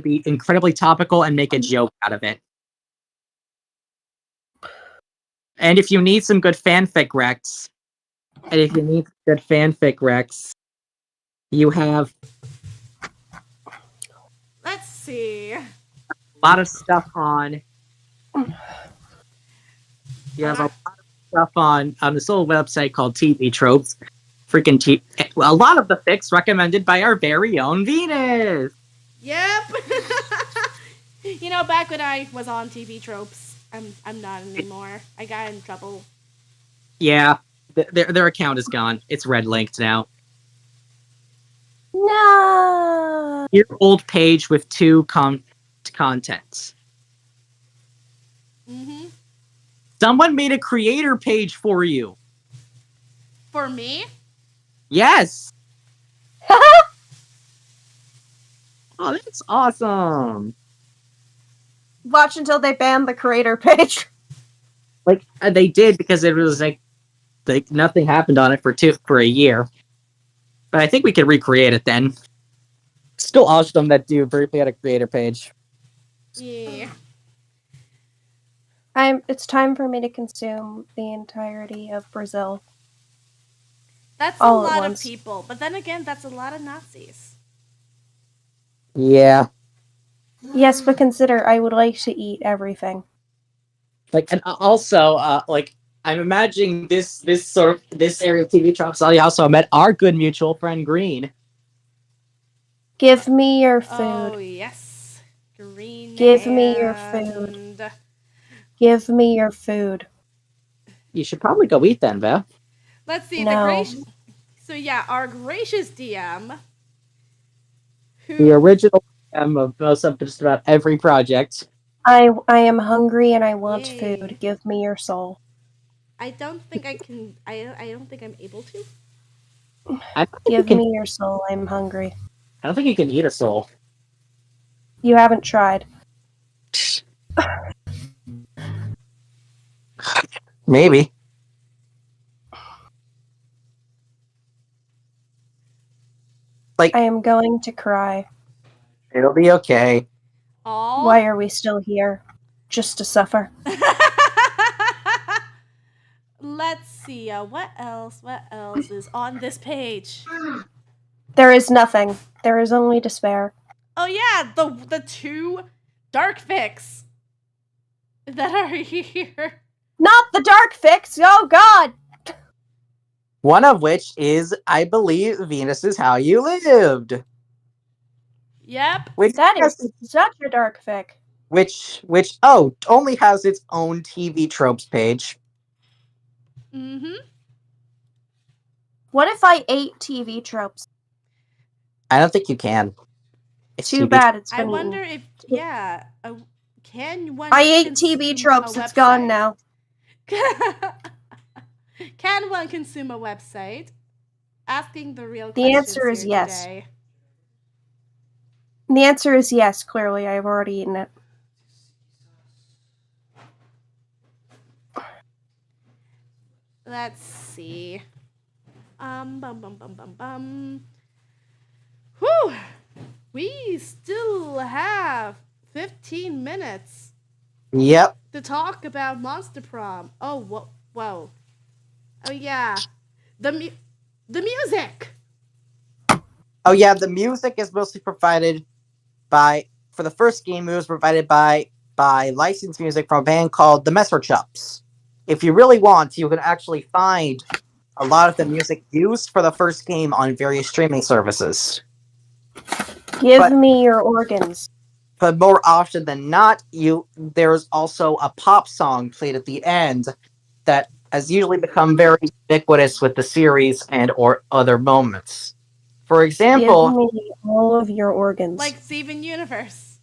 be incredibly topical and make a joke out of it. And if you need some good fanfic recs, you have Let's see. a lot of stuff on. You have a lot of stuff on this little website called TV Tropes. A lot of the fics recommended by our very own Venus. Yep. You know, back when I was on TV Tropes, I'm not anymore. I got in trouble. Yeah, their account is gone. It's red linked now. No. Your old page with two contents. Mm-hmm. Someone made a creator page for you. For me? Yes. Oh, that's awesome. Watch until they ban the creator page. Like they did because it was like nothing happened on it for a year. But I think we could recreate it then. Still awesome that dude briefly had a creator page. Yeah. It's time for me to consume the entirety of Brazil. That's All a at lot of once. people. But then again, that's a lot of Nazis. Yeah. Yes, but consider I would like to eat everything. Like, and also, like, I'm imagining this area of TV Tropes. I also met our good mutual friend Green. Give me your food. Oh, yes. Green. Give me your food. and- Give me your food. You should probably go eat then, Beth. Let's see. No. So, yeah, our gracious DM. The original DM of most of just about every project. I am hungry and I want Yay. food. Give me your soul. I don't think I can. I don't think I'm able to. I don't think Give you can, me your soul. I'm hungry. I don't think you can eat a soul. You haven't tried. Maybe. Like, I am going to cry. it'll be okay. Aw. Why are we still here? Just to suffer. Let's see. What else? What else is on this page? There is nothing. There is only despair. Oh yeah, the two dark fics that are here. Not the dark fix. Oh God. One of which is, I believe, Venus is How You Lived. Yep. Which That has, is such a dark fic. which only has its own TV tropes page. Mm-hmm. What if I ate TV tropes? I don't think you can. It's Too TV. bad it's I been wonder eaten. if can one I ate consume TV a tropes. It's gone website? now. Can one consume a website? Asking the real The questions answer is here yes. today. The answer is yes. Clearly, I've already eaten it. Let's see. Bum. Whew! We still have 15 minutes Yep. to talk about Monster Prom. Oh, whoa. Oh, yeah. The music! Oh yeah, the music is mostly provided by. For the first game, it was provided by licensed music from a band called the Messer Chops. If you really want, you can actually find a lot of the music used for the first game on various streaming services. Give But- me your organs. But more often than not, there's also a pop song played at the end that has usually become very ubiquitous with the series and or other moments. For example, Give me all of your organs. Like Steven Universe.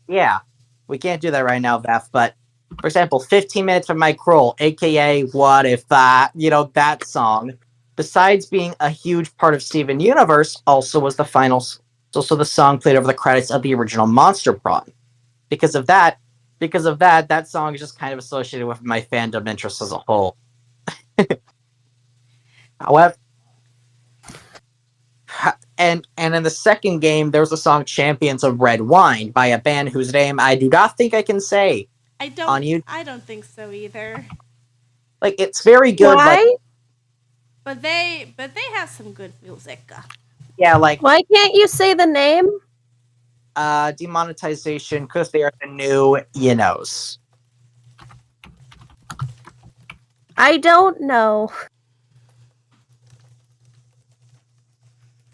yeah, we can't do that right now, Beth, but for example, 15 Minutes from My Crawl, aka What If That, that song, besides being a huge part of Steven Universe, also was also the song played over the credits of the original Monster Prom. Because of that, that song is just kind of associated with my fandom interests as a whole. However, and in the second game, there was a song "Champions of Red Wine" by a band whose name I do not think I can say on you. I don't think so either. Like, it's very good. Why? Like, But they have some good music. yeah, like Why can't you say the name? demonetization because they are the new knows. I don't know.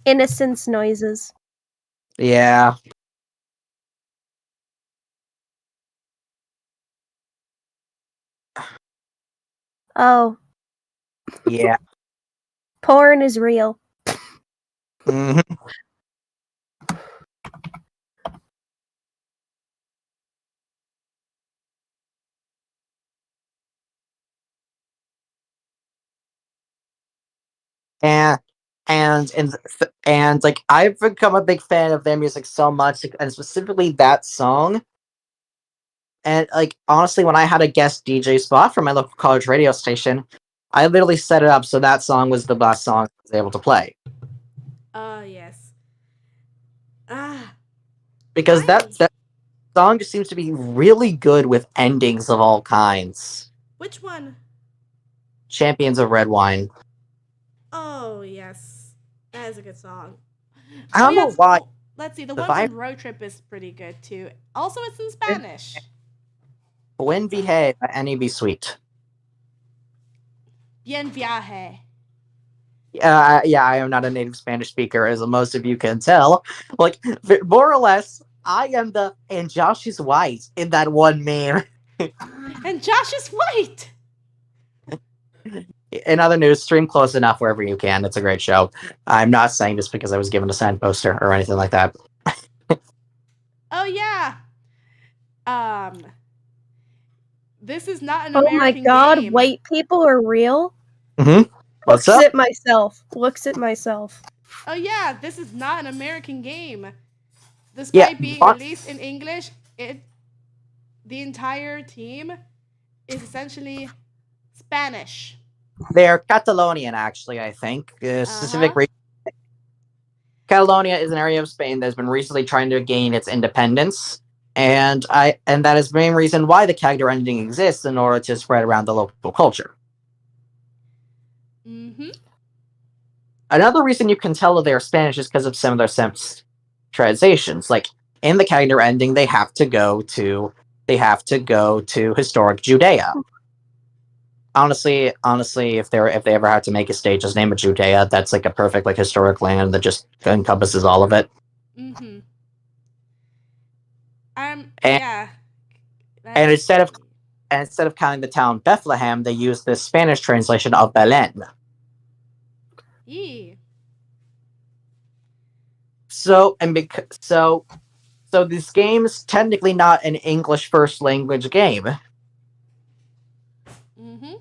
Innocence noises. Yeah. Oh, Yeah. porn is real. Mhm. and and like I've become a big fan of their music so much, and specifically that song. And like honestly, when I had a guest DJ spot for my local college radio station, I literally set it up so that song was the best song I was able to play Yes. Ah. because that song just seems to be really good with endings of all kinds. Which one? Champions of Red Wine. Oh, yes. That is a good song. I don't know why. Let's see. The The one vibe- from Road Trip is pretty good, too. Also, it's in Spanish. Buen Viaje by Annie B. Sweet. Bien viaje. Yeah, I am not a native Spanish speaker, as most of you can tell. Like, more or less, I am and Josh is white in that one meme. And Josh is white! In other news, stream close enough wherever you can. It's a great show. I'm not saying this because I was given a signed poster or anything like that. Oh, yeah. This is not an Oh American my god, game. white people are real? Mm-hmm. What's Looks up? at myself. Looks at myself. Oh, yeah. This is not an American game. Despite being released in English, the entire team is essentially Spanish. They're Catalonian, actually, I think. Specific region. Catalonia is an area of Spain that has been recently trying to gain its independence, and that is the main reason why the character ending exists, in order to spread around the local culture. Mm-hmm. Another reason you can tell that they are Spanish is because of some of their translations. Like in the character ending, they have to go to historic Judea. honestly, if they ever had to make a state, just name it Judea. That's like a perfect like historic land that just encompasses all of it. Mm-hmm. And, Yeah. and That's instead of calling the town Bethlehem, they use the Spanish translation of Belen. yeah. So so this game's technically not an English first language game. Mm-hmm.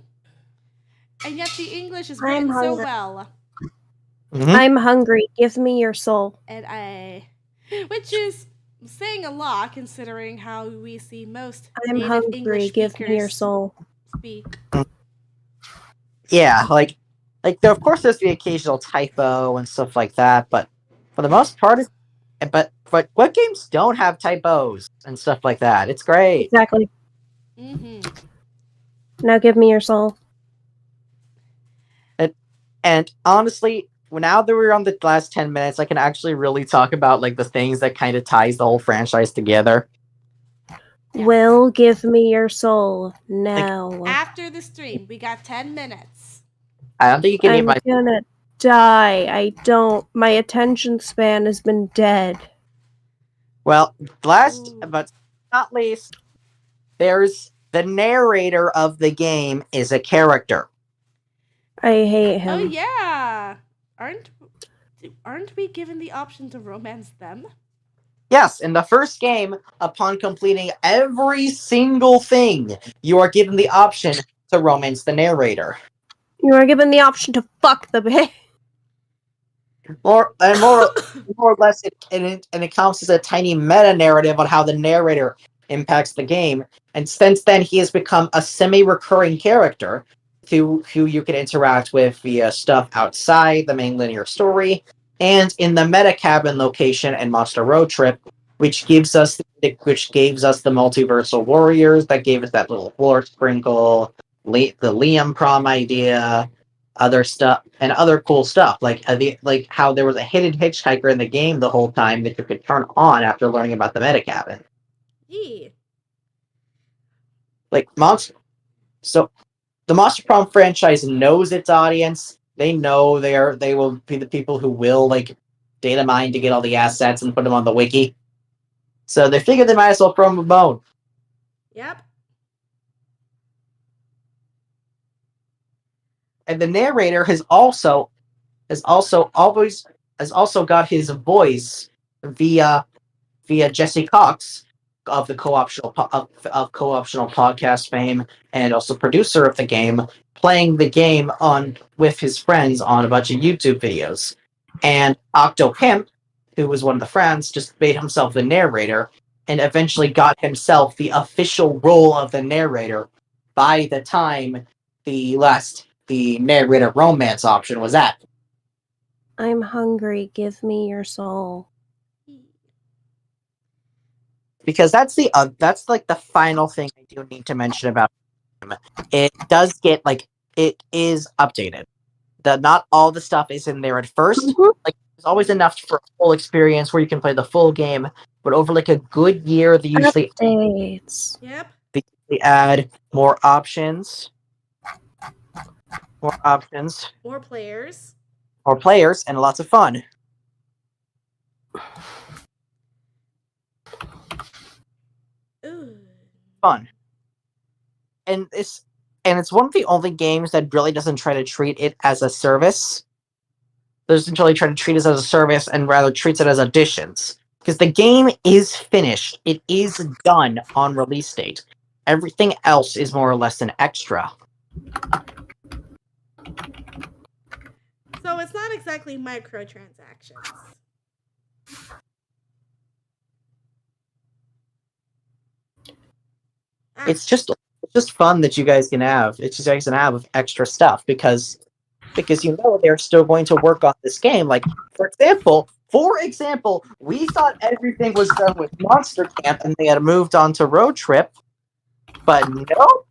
And yet the English is I'm written so hungry. well. Mhm. I'm hungry. Give me your soul. Which is saying a lot considering how we see most I'm native hungry. English Give me your speakers soul. speak. Yeah, like there, of course there's the occasional typo and stuff like that, but for the most part, but what games don't have typos and stuff like that? It's great. Exactly. Mm-hmm. Now give me your soul. And honestly, now that we're on the last 10 minutes, I can actually really talk about like the things that kind of ties the whole franchise together. Yes. Will, give me your soul now. After the stream, we got 10 minutes. I don't think you can I'm name my gonna die. I don't. My attention span has been dead. well, last Ooh. but not least, there's the narrator of the game is a character. I hate him. Oh yeah. Aren't we given the option to romance them? Yes, in the first game, upon completing every single thing, you are given the option to romance the narrator. You are given the option to fuck the bitch. More or less, it counts as a tiny meta narrative on how the narrator impacts the game. And since then, he has become a semi-recurring character who you can interact with via stuff outside the main linear story and in the meta cabin location and Monster Road Trip, which gives us the multiversal warriors that gave us that little floor sprinkle, the Liam Prom idea, other stuff and other cool stuff like how there was a hidden hitchhiker in the game the whole time that you could turn on after learning about the meta cabin. Yeah. Like so the Monster Prom franchise knows its audience. They know they will be the people who will like data mine to get all the assets and put them on the wiki. So they figured they might as well throw them a bone. Yep. And the narrator has also got his voice via Jesse Cox of the co-optional podcast fame and also producer of the game, playing the game on with his friends on a bunch of YouTube videos. And Octopimp, who was one of the friends, just made himself the narrator and eventually got himself the official role of the narrator by the time the narrator romance option was at. I'm hungry. Give me your soul. Because that's like the final thing I do need to mention about him. It does get like it is updated. Not all the stuff is in there at 1st. Like there's always enough for a full experience where you can play the full game. But over like a good year, they usually Updates. Yep. they add more options, More players. more players, and lots of fun. Ooh. Fun. And it's one of the only games that really doesn't try to treat it as a service. Doesn't really try to treat it as a service and rather treats it as additions. Because the game is finished. It is done on release date. Everything else is more or less an extra. So it's not exactly microtransactions. It's just fun that you guys can have. It's just you guys can have extra stuff because you know they're still going to work on this game. Like for example, we thought everything was done with Monster Camp and they had moved on to Road Trip, but no,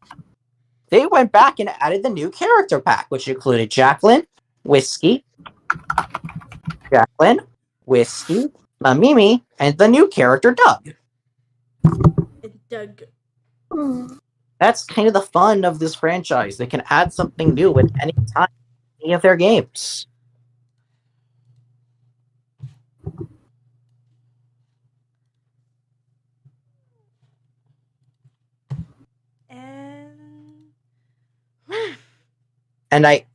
they went back and added the new character pack, which included Jacqueline, Whiskey, Mamimi, and the new character Doug. Doug. And That's kind of the fun of this franchise. They can add something new at any time in any of their games. And And I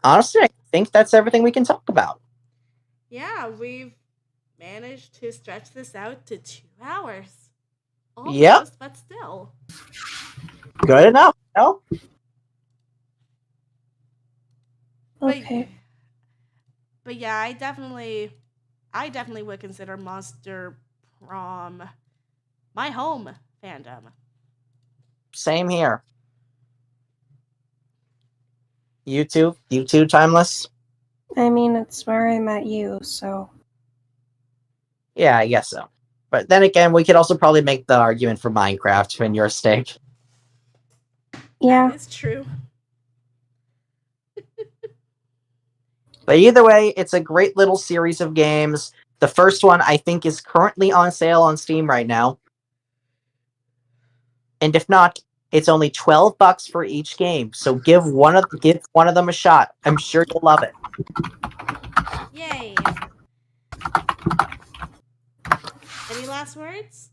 think that's everything we can talk about. yeah, we've managed to stretch this out to 2 hours. Almost, Yep. but still. Good enough. No? Okay. But yeah, I definitely would consider Monster Prom my home fandom. Same here. YouTube Timeless? I mean, it's where I met you, so. Yeah, I guess so. But then again, we could also probably make the argument for Minecraft when your stake. Yeah. It's true. But either way, it's a great little series of games. The first one, I think, is currently on sale on Steam right now. And if not, it's only $12 for each game. So give one of them a shot. I'm sure you'll love it. Yay. Any last words?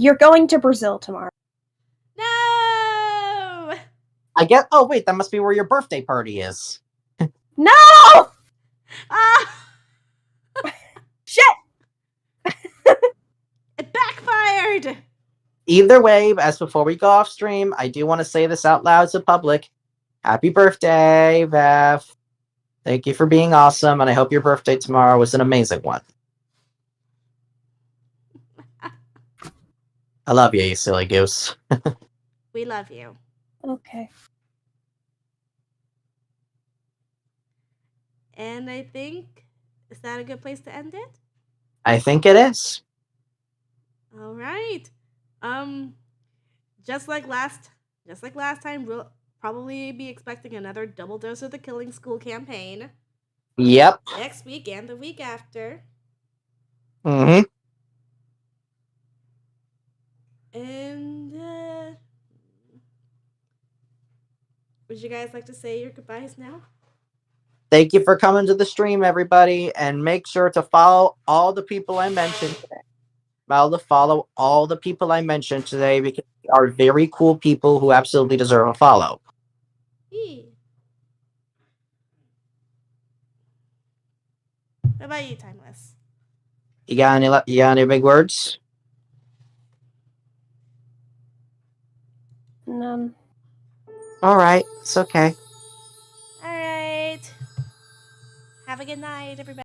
You're going to Brazil tomorrow. No! I guess. Oh wait, that must be where your birthday party is. No! Ah! Shit! It backfired! Either way, as before we go off stream, I do want to say this out loud to public. Happy birthday, Beth. Thank you for being awesome, and I hope your birthday tomorrow was an amazing one. I love you, you silly goose. We love you. Okay. And I think, is that a good place to end it? I think it is. All right. Just like last time, we'll probably be expecting another double dose of the Killing School campaign Yep. next week and the week after. Mm-hmm. And would you guys like to say your goodbyes now? Thank you for coming to the stream, everybody, and make sure to follow all the people I mentioned today. Follow all the people I mentioned today because they are very cool people who absolutely deserve a follow. Yee. What about you, Timeless? You got any big words? None. All right, it's okay. All right. Have a good night, everybody.